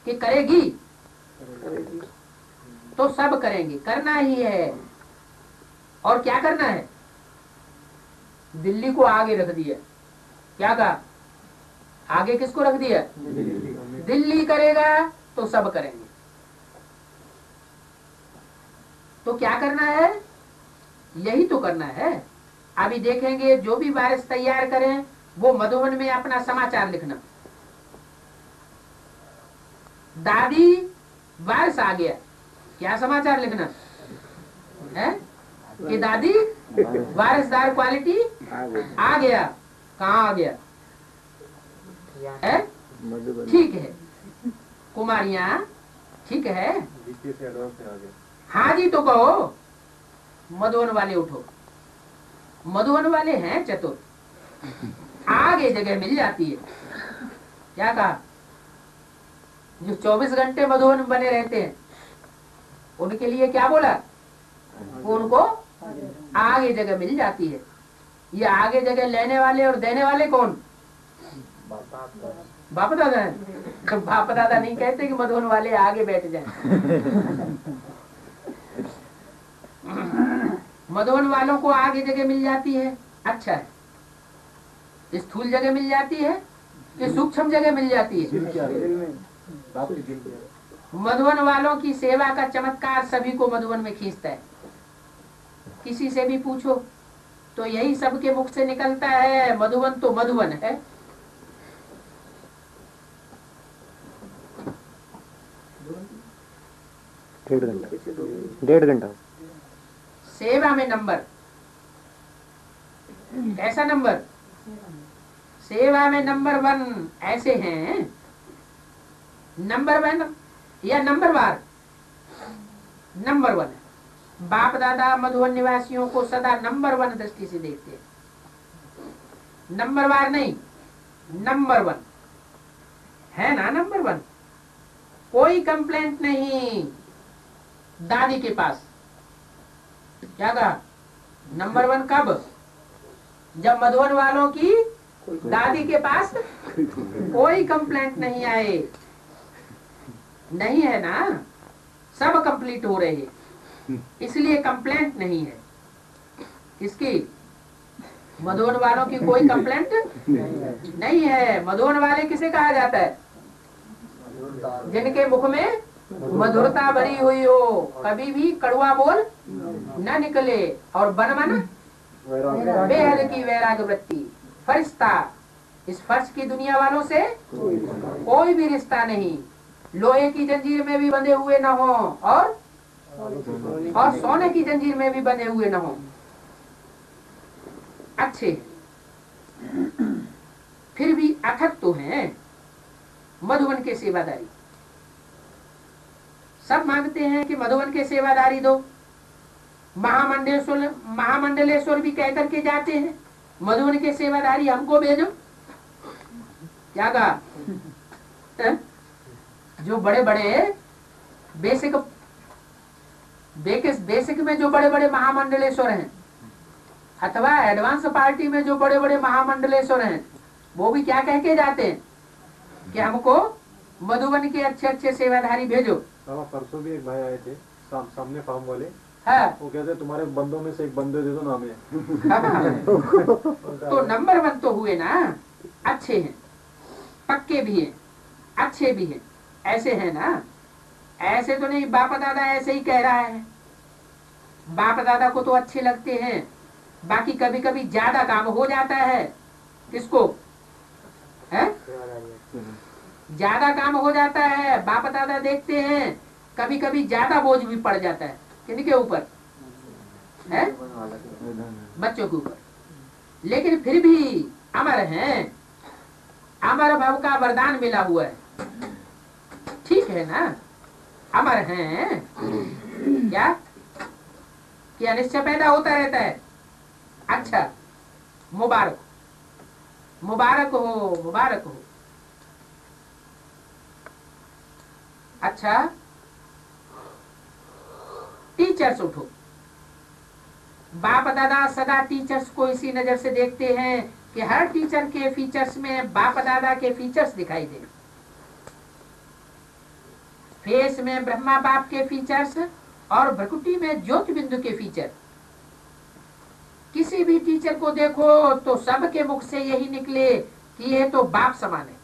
कि करेगी? तो सब करेंगे, करना ही है। और क्या करना है? दिल्ली को आगे रख दिया। क्या कहा? आगे किसको रख दिया? दिल्ली करेगा तो सब करेंगे। तो क्या करना है? यही तो करना है। अभी देखेंगे जो भी वारिस तैयार करें वो मधुबन में अपना समाचार लिखना। दादी वारिस आ गया, क्या समाचार लिखना है? कि दादी वारिसदार क्वालिटी आ गया। कहाँ आ गया है? ठीक है कुमारियां, ठीक है। हाँ जी तो कहो। मधुबन वाले उठो, मधुबन वाले हैं चतुर, आगे जगह मिल जाती है। क्या कहा? जो 24 घंटे मधुबन बने रहते हैं उनके लिए क्या बोला? उनको आगे जगह मिल जाती है। ये आगे जगह लेने वाले और देने वाले कौन? बाप दादा है। बाप दादा नहीं कहते कि मधुबन वाले आगे बैठ जाएं। मधुबन वालों को आगे जगह मिल जाती है। अच्छा है, स्थूल जगह मिल जाती है कि सूक्ष्म जगह मिल जाती है? मधुबन वालों की सेवा का चमत्कार सभी को मधुबन में खींचता है। किसी से भी पूछो तो यही सबके मुख से निकलता है, मधुबन तो मधुबन है। डेढ़ घंटा सेवा में नंबर कैसा? नंबर सेवा में नंबर 1 ऐसे हैं। नंबर 1 या नंबर वार? नंबर 1। बाप दादा मधुबन निवासियों को सदा नंबर 1 दृष्टि से देखते हैं, नंबर वार नहीं, नंबर 1 है ना। नंबर 1 कोई कंप्लेंट नहीं दादी के पास। क्या कहा? नंबर 1 कब? जब मधुबन वालों की दादी के पास कोई कंप्लेंट नहीं आए। नहीं है ना, सब कंप्लीट हो रहे हैं, इसलिए कंप्लेंट नहीं है। किसकी? मधुबन वालों की कोई कंप्लेंट नहीं है। मधुबन वाले किसे कहा जाता है? जिनके मुख में मधुरता भरी हुई हो, कभी भी कड़वा बोल न निकले, और बनमन बेहद की वैराग वृत्ति। फरिश्ता, इस फर्श की दुनिया वालों से कोई भी रिश्ता नहीं, लोहे की जंजीर में भी बंधे हुए न हो और सोने की जंजीर में भी बंधे हुए न हो। अच्छे फिर भी अथक तो हैं मधुबन के सेवादारी। सब मांगते हैं कि मधुबन के सेवादारी दो। महामंडलेश्वर भी कह करके जाते हैं मधुबन के सेवादारी हमको भेजो। क्या कहा? जो बड़े बड़े बेसिक में जो बड़े बड़े महामंडलेश्वर हैं, अथवा एडवांस पार्टी में जो बड़े बड़े महामंडलेश्वर हैं, वो भी क्या कह के जाते हैं कि हमको मधुबन के अच्छे अच्छे सेवाधारी भेजो। परसों भी एक भाई आए थे सामने फार्म वाले। हाँ। वो कहते तुम्हारे बंदों में से एक बंदे दे दो नाम है। तो नंबर 1 तो हुए ना, अच्छे हैं, पक्के भी हैं, अच्छे भी हैं, ऐसे हैं ना। ऐसे तो नहीं बाप दादा ऐसे ही कह रहा है, बाप दादा को तो अच्छे लगते हैं, बाकी कभी कभी ज्यादा काम हो जाता है। किसको है? ज्यादा काम हो जाता है, बाप दादा देखते हैं कभी कभी ज्यादा बोझ भी पड़ जाता है। किनके ऊपर है? बच्चों के ऊपर। लेकिन फिर भी अमर हैं, अमर भव का वरदान मिला हुआ है, ठीक है ना। अमर हैं क्या कि अनिश्चय पैदा होता रहता है। अच्छा, मुबारक मुबारक हो, मुबारक हो। अच्छा, टीचर्स उठो। बाप दादा सदा टीचर्स को इसी नजर से देखते हैं कि हर टीचर के फीचर्स में बाप दादा के फीचर्स दिखाई दे। फेस में ब्रह्मा बाप के फीचर्स और भ्रुकुटी में ज्योति बिंदु के फीचर। किसी भी टीचर को देखो तो सबके मुख से यही निकले कि ये तो बाप समान है,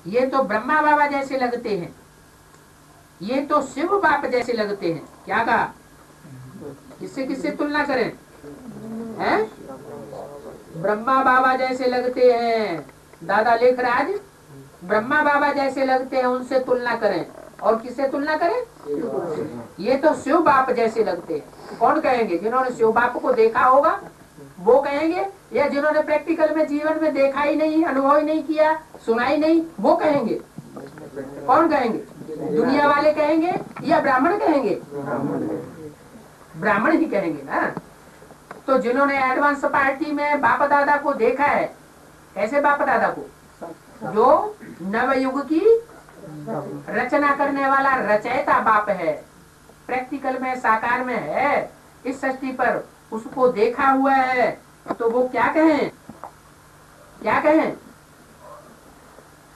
ये तो ब्रह्मा बाबा जैसे लगते हैं, ये तो शिव बाप जैसे लगते हैं। क्या कहा? किससे किससे तुलना करें? हैं? ब्रह्मा बाबा जैसे लगते हैं, दादा लेखराज ब्रह्मा बाबा जैसे लगते हैं, उनसे तुलना करें। और किससे तुलना करें? ये तो शिव बाप जैसे लगते हैं। कौन कहेंगे? जिन्होंने शिव बाप को देखा होगा वो कहेंगे, या जिन्होंने प्रैक्टिकल में जीवन में देखा ही नहीं, अनुभव ही नहीं किया, सुना ही नहीं, वो कहेंगे। कौन कहेंगे? दुनिया वाले कहेंगे या ब्राह्मण कहेंगे? ब्राह्मण ही कहेंगे ना। तो जिन्होंने एडवांस पार्टी में बाप दादा को देखा है, ऐसे बाप दादा को जो नवयुग की रचना करने वाला रचयिता बाप है, प्रैक्टिकल में साकार में है इस सृष्टि पर, उसको देखा हुआ है, तो वो क्या कहें? क्या कहें?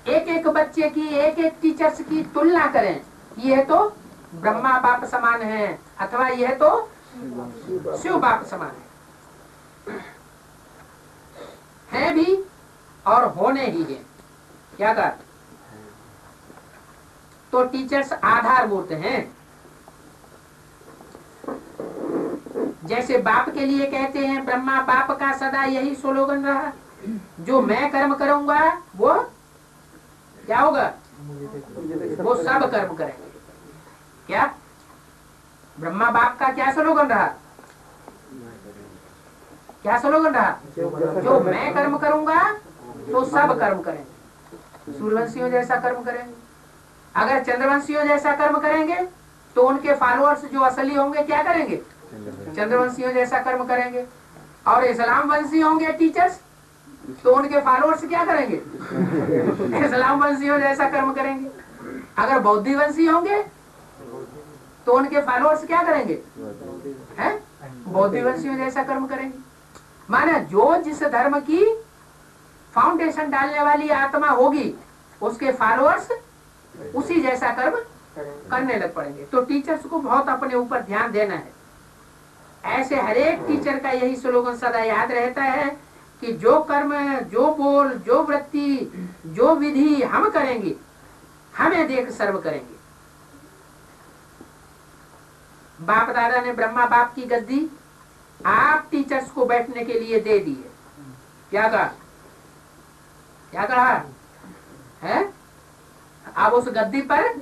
एक एक बच्चे की, एक एक टीचर्स की तुलना करें। यह तो ब्रह्मा बाप समान है, अथवा यह तो शिव बाप समान है भी और होने ही है। क्या कर? तो टीचर्स आधारभूत हैं। जैसे बाप के लिए कहते हैं, ब्रह्मा बाप का सदा यही स्लोगन रहा, जो मैं कर्म करूंगा वो क्या होगा? वो सब कर्म करेंगे। क्या ब्रह्मा बाप का क्या स्लोगन रहा? क्या स्लोगन रहा? जो मैं कर्म करूंगा तो सब कर्म करेंगे। सूर्यवंशियों जैसा कर्म करेंगे। अगर चंद्रवंशियों जैसा कर्म करेंगे तो उनके फॉलोअर्स जो असली होंगे क्या करेंगे? चंद्रवंशियों जैसा कर्म करेंगे। और इस्लाम वंशी होंगे टीचर्स तो उनके फॉलोअर्स क्या करेंगे? इस्लाम वंशियों जैसा कर्म करेंगे। अगर बौद्धी वंशी होंगे तो उनके फॉलोअर्स क्या करेंगे? हैं? बौद्धी वंशियों जैसा कर्म करेंगे। माने जो जिस धर्म की फाउंडेशन डालने वाली आत्मा होगी उसके फॉलोअर्स उसी जैसा कर्म करने लग पड़ेंगे। तो टीचर्स को बहुत अपने ऊपर ध्यान देना है। ऐसे हरेक टीचर का यही स्लोगन सदा याद रहता है कि जो कर्म, जो बोल, जो वृत्ति, जो विधि हम करेंगे, हमें देख सर्व करेंगे। बाप दादा ने ब्रह्मा बाप की गद्दी आप टीचर्स को बैठने के लिए दे दी है। क्या कहा? क्या कहा है? अब उस गद्दी पर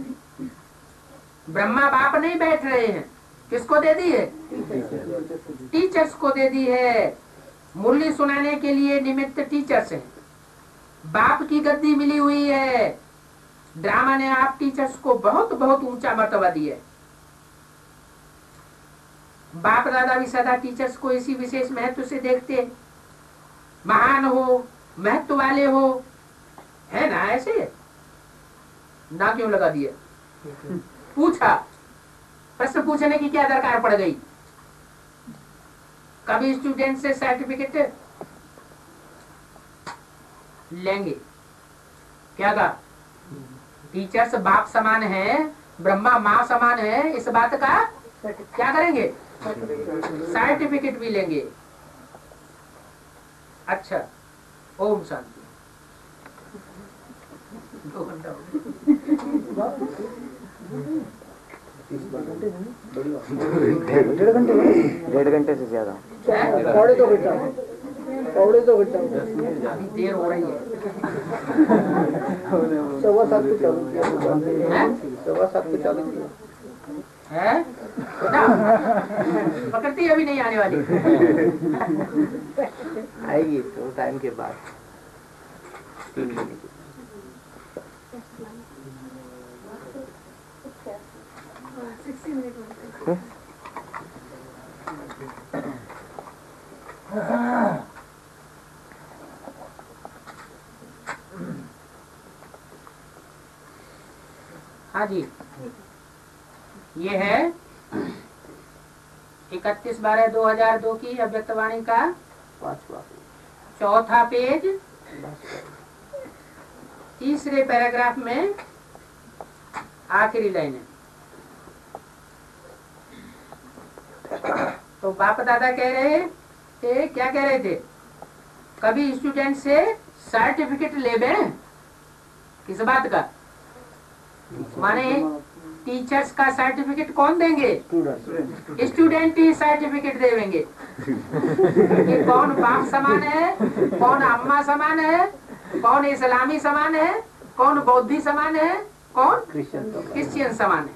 ब्रह्मा बाप नहीं बैठ रहे हैं, किसको दे दी है? टीचर्स को दे दी है। मुरली सुनाने के लिए निमित्त टीचर्स हैं। बाप की गद्दी मिली हुई है। ड्रामा ने आप टीचर्स को बहुत बहुत ऊंचा मर्तबा दिया है। बाप दादा भी सदा टीचर्स को इसी विशेष महत्व से देखते हैं। महान हो, महत्व वाले हो, है ना? ऐसे ना क्यों लगा दिया? पूछा, प्रश्न पूछने की क्या दरकार पड़ गई? कभी स्टूडेंट से सर्टिफिकेट लेंगे? क्या कहा? टीचर्स बाप समान है, ब्रह्मा माँ समान है, इस बात का क्या करेंगे? सर्टिफिकेट भी लेंगे। अच्छा, ओम शांति। 2 घंटा हो गया। 1.5 घंटे से ज्यादा। पौड़े 2 घंटा अभी देर हो रही है। 7:15 को चालू किया। 7:15 को चालू किया है ना? प्रकृति अभी नहीं आने वाली। आएगी तो टाइम के बाद 3 महीने की। हाँ जी, ये है 31/12/2002 की अव्यक्तवाणी का 5वां चौथा पेज, तीसरे पैराग्राफ में आखिरी लाइन है। तो बाप दादा कह रहे थे, क्या कह रहे थे? कभी स्टूडेंट से सर्टिफिकेट ले बें? किस बात का? माने टीचर्स का सर्टिफिकेट कौन देंगे? स्टूडेंट ही सर्टिफिकेट देंगे कि कौन बाप समान है, कौन अम्मा समान है, कौन इस्लामी समान है, कौन बौद्धि समान है, कौन क्रिश्चियन समान है।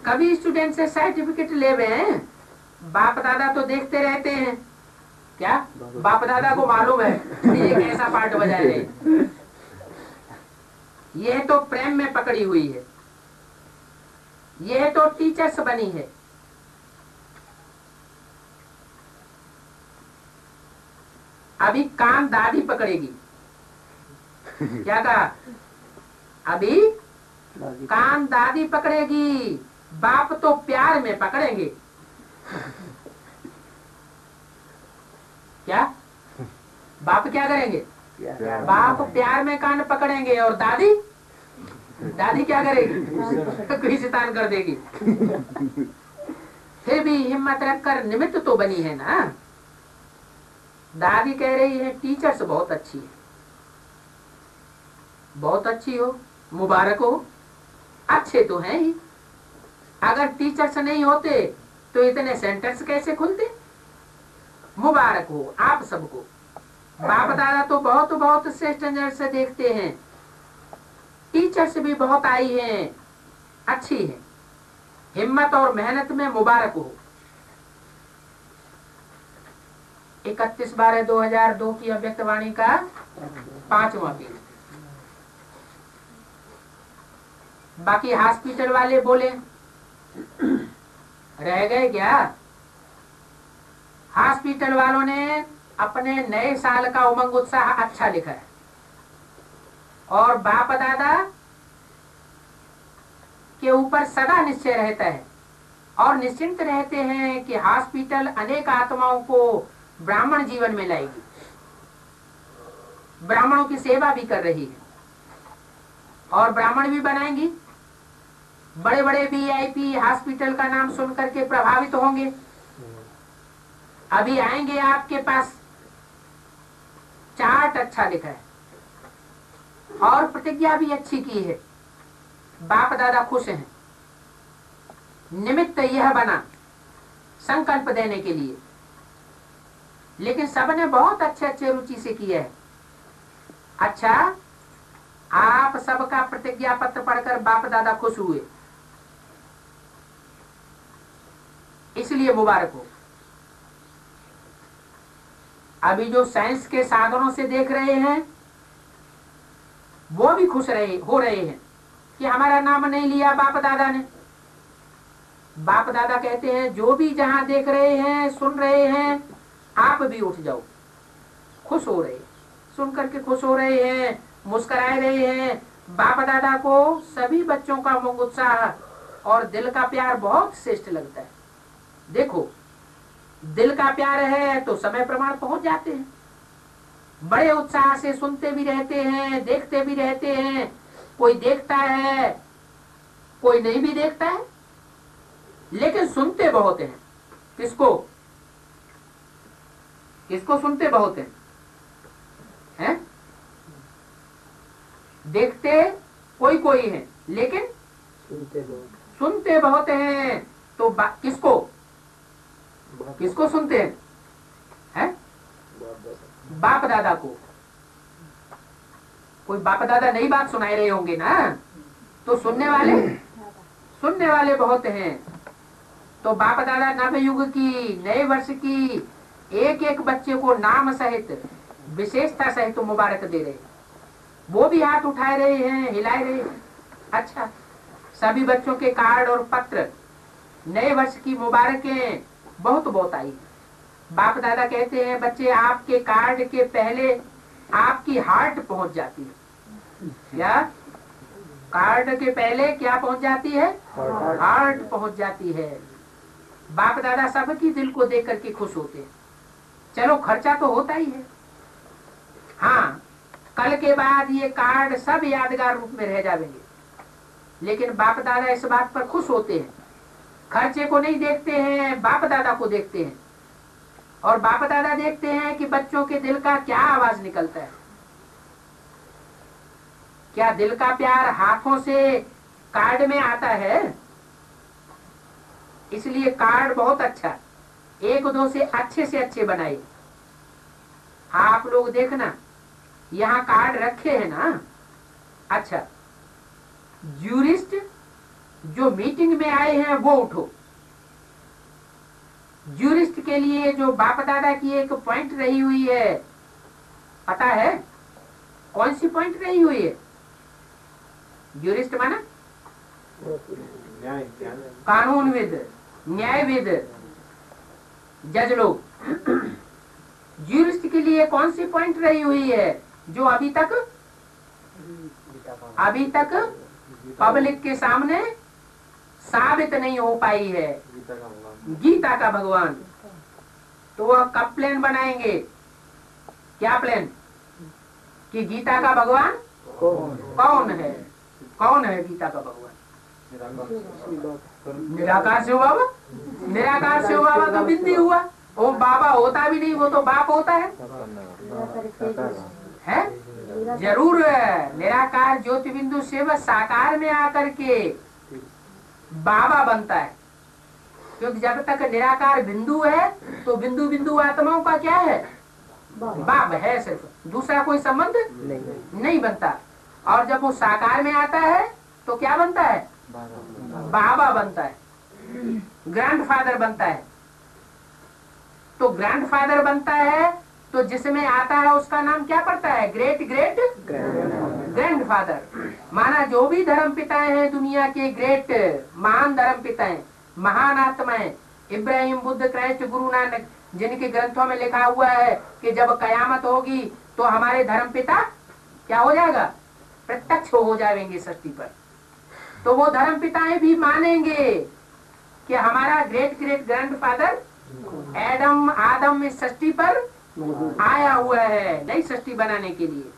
कभी स्टूडेंट से सर्टिफिकेट ले रहे, बाप दादा तो देखते रहते हैं। क्या बाप दादा को मालूम है ये कैसा पार्ट बजा रहे? ये तो प्रेम में पकड़ी हुई है, ये तो टीचर्स बनी है। अभी कान दादी पकड़ेगी। क्या कहा? अभी कान दादी पकड़ेगी, बाप तो प्यार में पकड़ेंगे। क्या बाप क्या करेंगे? बाप प्यार में कान पकड़ेंगे और दादी क्या करेगी? कोई शैतान कर देगी। फिर भी हिम्मत रखकर निमित्त तो बनी है ना। दादी कह रही है टीचर्स बहुत अच्छी है, बहुत अच्छी हो, मुबारक हो। अच्छे तो हैं ही, अगर टीचर्स नहीं होते तो इतने सेंटर्स कैसे खुलते? मुबारक हो आप सबको। बाप दादा तो बहुत बहुत श्रेष्ठ नजर से देखते हैं। टीचर्स भी बहुत आई हैं, अच्छी है, हिम्मत और मेहनत में मुबारक हो। 31/12/2002 की अव्यक्तवाणी का 5वां पेज। बाकी हॉस्पिटल वाले बोले रह गए क्या? हॉस्पिटल वालों ने अपने नए साल का उमंग उत्साह अच्छा लिखा है और बाप दादा के ऊपर सदा निश्चय रहता है और निश्चिंत रहते हैं कि हॉस्पिटल अनेक आत्माओं को ब्राह्मण जीवन में लाएगी, ब्राह्मणों की सेवा भी कर रही है और ब्राह्मण भी बनाएंगी। बड़े बड़े वीआईपी हॉस्पिटल का नाम सुन करके प्रभावित होंगे। अभी आएंगे आपके पास, चार्ट अच्छा लिखा है और प्रतिज्ञा भी अच्छी की है, बाप दादा खुश हैं। निमित्त यह बना संकल्प देने के लिए, लेकिन सबने बहुत अच्छे अच्छे रुचि से किया है। अच्छा, आप सबका प्रतिज्ञा पत्र पढ़कर बाप दादा खुश हुए, इसलिए मुबारक हो। अभी जो साइंस के साधनों से देख रहे हैं वो भी खुश हो रहे हैं कि हमारा नाम नहीं लिया बाप दादा ने। बाप दादा कहते हैं जो भी जहां देख रहे हैं सुन रहे हैं, आप भी उठ जाओ। खुश हो रहे हैं, सुन करके खुश हो रहे हैं, मुस्कुराए रहे हैं। बाप दादा को सभी बच्चों का मुंह उत्साह और दिल का प्यार बहुत श्रेष्ठ लगता है। देखो, दिल का प्यार है तो समय प्रमाण पहुंच जाते हैं, बड़े उत्साह से सुनते भी रहते हैं, देखते भी रहते हैं। कोई देखता है, कोई नहीं भी देखता है, लेकिन सुनते बहुत हैं। किसको किसको सुनते बहुत हैं? देखते कोई कोई है, लेकिन सुनते बहुत हैं। तो किसको सुनते हैं? बाप दादा को। कोई बाप दादा नई बात सुनाए रहे होंगे ना, तो सुनने वाले बहुत हैं। तो बाप दादा नव युग की, नए वर्ष की एक एक बच्चे को नाम सहित, विशेषता सहित मुबारक दे रहे हैं। वो भी हाथ उठाए रहे हैं, हिलाए रहे हैं। अच्छा, सभी बच्चों के कार्ड और पत्र, नए वर्ष की मुबारकें बहुत बहुत आई। बाप दादा कहते हैं बच्चे, आपके कार्ड के पहले आपकी हार्ट पहुंच जाती है। क्या? कार्ड के पहले क्या पहुंच जाती है? हार्ट पहुंच जाती है। बाप दादा सबकी दिल को देख करके खुश होते हैं। चलो, खर्चा तो होता ही है। हाँ, कल के बाद ये कार्ड सब यादगार रूप में रह जाएंगे, लेकिन बाप दादा इस बात पर खुश होते हैं। खर्चे को नहीं देखते हैं, बाप दादा को देखते हैं। और बाप दादा देखते हैं कि बच्चों के दिल का क्या आवाज निकलता है। क्या दिल का प्यार हाथों से कार्ड में आता है? इसलिए कार्ड बहुत अच्छा, एक दो से अच्छे बनाए। आप लोग देखना, यहाँ कार्ड रखे हैं ना। अच्छा, ज्यूरिस्ट जो मीटिंग में आए हैं वो उठो। ज्यूरिस्ट के लिए जो बाप दादा की एक पॉइंट रही हुई है, पता है कौन सी पॉइंट रही हुई है? ज्यूरिस्ट माना कानूनविद, न्यायविद, जज लोग। ज्यूरिस्ट के लिए कौन सी पॉइंट रही हुई है जो अभी तक पब्लिक के सामने साबित नहीं हो पाई है? गीता का भगवान। तो वह कब प्लान बनाएंगे? क्या प्लान? कि गीता का भगवान कौन है? कौन है गीता का भगवान? निराकार शिव बाबा। निराकार शिव बाबा तो बिंदी हुआ, वो बाबा होता भी नहीं, वो तो बाप होता है। जरूर निराकार ज्योति बिंदु शिव साकार में आकर के बाबा बनता है, क्योंकि जब तक निराकार बिंदु है तो बिंदु बिंदु आत्माओं का क्या है? बाप है। सिर्फ दूसरा कोई संबंध नहीं बनता। और जब वो साकार में आता है तो क्या बनता है? बाबा बनता है, ग्रैंडफादर बनता है। तो ग्रैंडफादर बनता है तो जिसमें आता है उसका नाम क्या पड़ता है? Great grandfather. माना जो भी धर्म पिताएं हैं दुनिया के, ग्रेट महान धर्म पिताएं, महान आत्माएं, इब्राहिम, बुद्ध, क्राइस्ट, गुरु नानक, जिनके ग्रंथों में लिखा हुआ है कि जब कयामत होगी तो हमारे धर्म पिता क्या हो जाएगा? प्रत्यक्ष हो जाएंगे सृष्टि पर। तो वो धर्म पिताएं भी मानेंगे कि हमारा ग्रेट ग्रैंडफादर आदम इस सृष्टि पर आया हुआ है नई सृष्टि बनाने के लिए।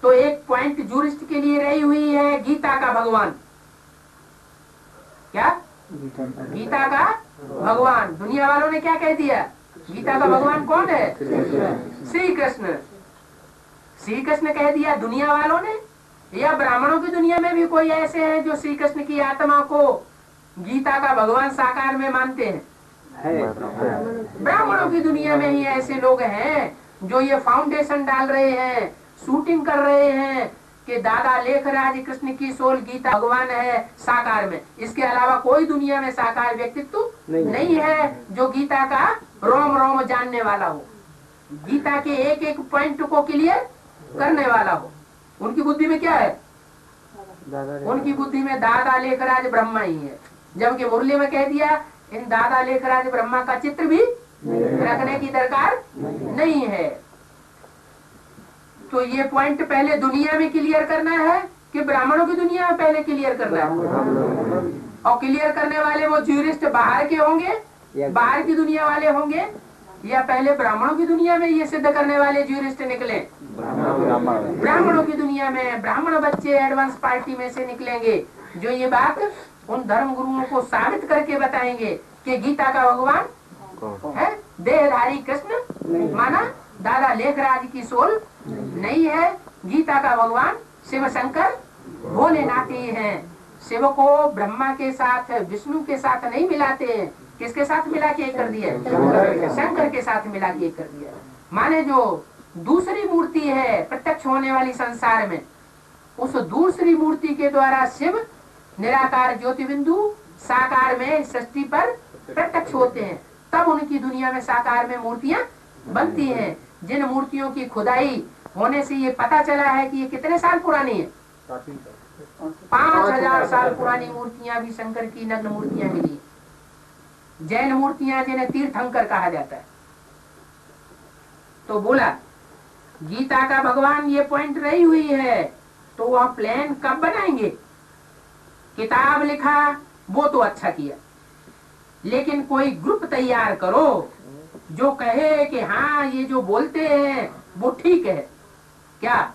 तो एक पॉइंट जूरिस्ट के लिए रही हुई है गीता का भगवान। क्या? गीता का भगवान। दुनिया वालों ने क्या कह दिया? गीता का भगवान कौन है? श्री कृष्ण। श्री कृष्ण कह दिया दुनिया वालों ने, या ब्राह्मणों की दुनिया में भी कोई ऐसे हैं जो श्री कृष्ण की आत्मा को गीता का भगवान साकार में मानते हैं? ब्राह्मणों की दुनिया में ही ऐसे लोग हैं जो ये फाउंडेशन डाल रहे हैं, शूटिंग कर रहे हैं कि दादा लेखराज कृष्ण की सोल गीता भगवान है साकार में। इसके अलावा कोई दुनिया में साकार व्यक्तित्व नहीं है जो गीता का रोम रोम जानने वाला हो, गीता के एक एक पॉइंट को क्लियर करने वाला हो। उनकी बुद्धि में क्या है? उनकी बुद्धि में दादा लेखराज ब्रह्मा ही है। जबकि मुरली में कह दिया इन दादा लेखराज ब्रह्मा का चित्र भी रखने की दरकार नहीं है। तो ये पॉइंट पहले दुनिया में क्लियर करना है कि ब्राह्मणों की दुनिया में पहले क्लियर करना है? और क्लियर करने वाले वो ज्यूरिस्ट बाहर के होंगे, बाहर की दुनिया वाले होंगे, या पहले ब्राह्मणों की दुनिया में ये सिद्ध करने वाले ज्यूरिस्ट निकले? ब्राह्मणों की दुनिया में ब्राह्मण बच्चे एडवांस पार्टी में से निकलेंगे जो ये बात उन धर्म गुरुओं को साबित करके बताएंगे कि गीता का भगवान है देहधारी कृष्ण, माना दादा लेखराज की सोल नहीं है। गीता का भगवान शिव शंकर भोलेनाथ ही है। शिव को ब्रह्मा के साथ विष्णु के साथ नहीं मिलाते हैं। किसके साथ मिला के कर दिया? शंकर के साथ मिला के कर दिया। माने जो दूसरी मूर्ति है प्रत्यक्ष होने वाली संसार में, उस दूसरी मूर्ति के द्वारा शिव निराकार ज्योतिबिंदु साकार में सृष्टि पर प्रत्यक्ष होते हैं। तब उनकी दुनिया में साकार में मूर्तियां बनती हैं। जिन मूर्तियों की खुदाई होने से ये पता चला है कि ये कितने साल पुरानी है, 5000 साल पुरानी मूर्तियां भी शंकर की नग्न मूर्तियां मिली। जैन मूर्तियां जिन्हें तीर्थंकर कहा जाता है। तो बोला गीता का भगवान ये पॉइंट रही हुई है, तो वह प्लान कब बनाएंगे? किताब लिखा वो तो अच्छा किया, लेकिन कोई ग्रुप तैयार करो जो कहे कि हाँ ये जो बोलते हैं वो ठीक है। क्या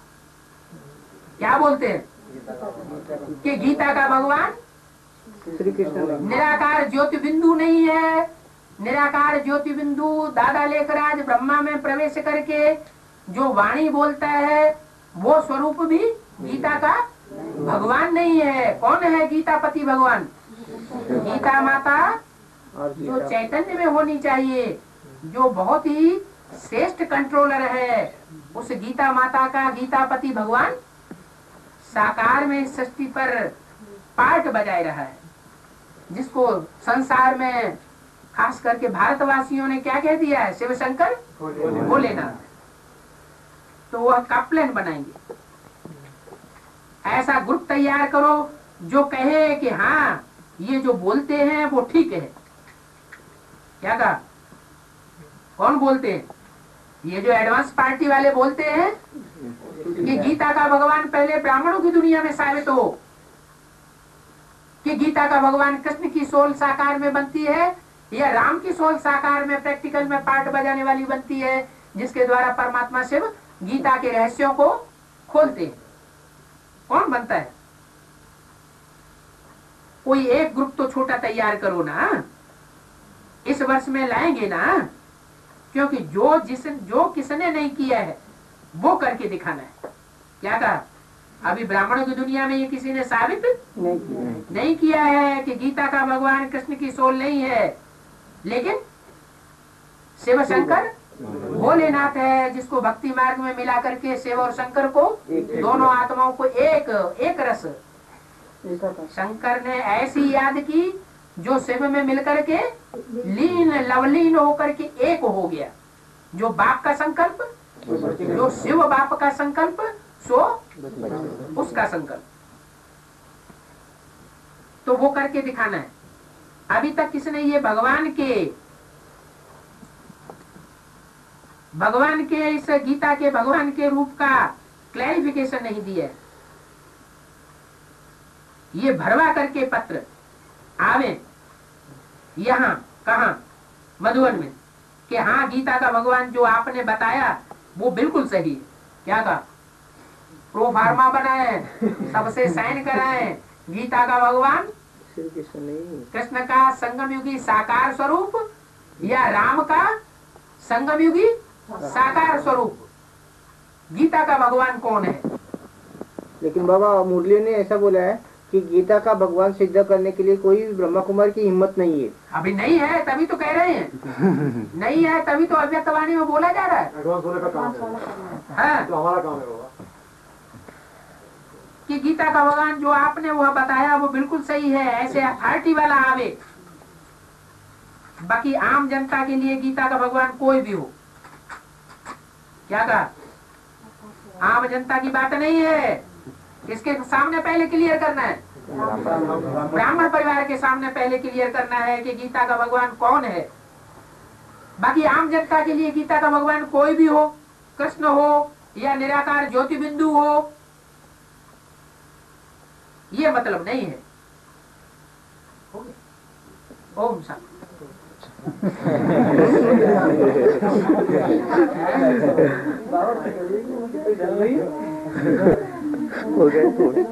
क्या बोलते हैं? कि गीता का भगवान श्री कृष्ण निराकार ज्योति बिंदु नहीं है। निराकार ज्योति बिंदु दादा लेखराज ब्रह्मा में प्रवेश करके जो वाणी बोलता है वो स्वरूप भी गीता का भगवान नहीं है। कौन है गीतापति भगवान? गीता माता जो चैतन्य में होनी चाहिए, जो बहुत ही श्रेष्ठ कंट्रोलर है, उस गीता माता का गीतापति भगवान साकार में सृष्टि पर पार्ट बजाय रहा है, जिसको संसार में खास करके भारतवासियों ने क्या कह दिया है? शिव शंकर भोलेनाथ। तो वह कपलन बनाएंगे। ऐसा ग्रुप तैयार करो जो कहे कि हाँ ये जो बोलते हैं वो ठीक है। क्या कहा? कौन बोलते हैं? ये जो एडवांस पार्टी वाले बोलते हैं कि गीता का भगवान पहले ब्राह्मणों की दुनिया में साबित हो कि गीता का भगवान कृष्ण की सोल साकार में बनती है या राम की सोल साकार में प्रैक्टिकल में पार्ट बजाने वाली बनती है, जिसके द्वारा परमात्मा शिव गीता के रहस्यों को खोलते हैं। कौन बनता है? कोई एक ग्रुप तो छोटा तैयार करो ना, इस वर्ष में लाएंगे ना, क्योंकि जो किसने नहीं किया है वो करके दिखाना है। क्या कहा? अभी ब्राह्मणों की दुनिया में ये किसी ने साबित नहीं किया है कि गीता का भगवान कृष्ण की सोल नहीं है, लेकिन शिव शंकर भोलेनाथ है, जिसको भक्ति मार्ग में मिला करके शिव और शंकर को दोनों आत्माओं को एक रस शंकर ने ऐसी याद की जो शिव में मिलकर के लीन लवलीन होकर के एक हो गया। जो बाप का संकल्प, जो शिव बाप का संकल्प, सो उसका संकल्प, तो वो करके दिखाना है। अभी तक किसने ये भगवान के इस गीता के भगवान के रूप का क्लैरिफिकेशन नहीं दिया है। ये भरवा करके पत्र आवे यहाँ कहा मधुबन में कि हाँ गीता का भगवान जो आपने बताया वो बिल्कुल सही है। क्या कहा? प्रो फार्मा बनाए, सबसे साइन कराए। गीता का भगवान श्री कृष्ण नहीं, कृष्ण का संगम युगी साकार स्वरूप या राम का संगम युगी साकार स्वरूप? गीता का भगवान कौन है? लेकिन बाबा मुरली ने ऐसा बोला है कि गीता का भगवान सिद्ध करने के लिए कोई ब्रह्मा कुमार की हिम्मत नहीं है। अभी नहीं है तभी तो कह रहे हैं। नहीं है तभी तो अव्यक्त वाणी में बोला जा रहा है। एडवांस होने का काम है, हाँ, तो हमारा काम है बाबा। कि गीता का भगवान जो आपने वह बताया वो बिल्कुल सही है, ऐसे अथॉरिटी वाला आवे। बाकी आम जनता के लिए गीता का भगवान कोई भी हो, क्या कहा? आम जनता की बात नहीं है। किसके सामने पहले क्लियर करना है? ब्राह्मण परिवार के सामने पहले क्लियर करना है कि गीता का भगवान कौन है। बाकी आम जनता के लिए गीता का भगवान कोई भी हो, कृष्ण हो या निराकार ज्योति बिंदु हो, ये मतलब नहीं है। ओम शांति। हो गया।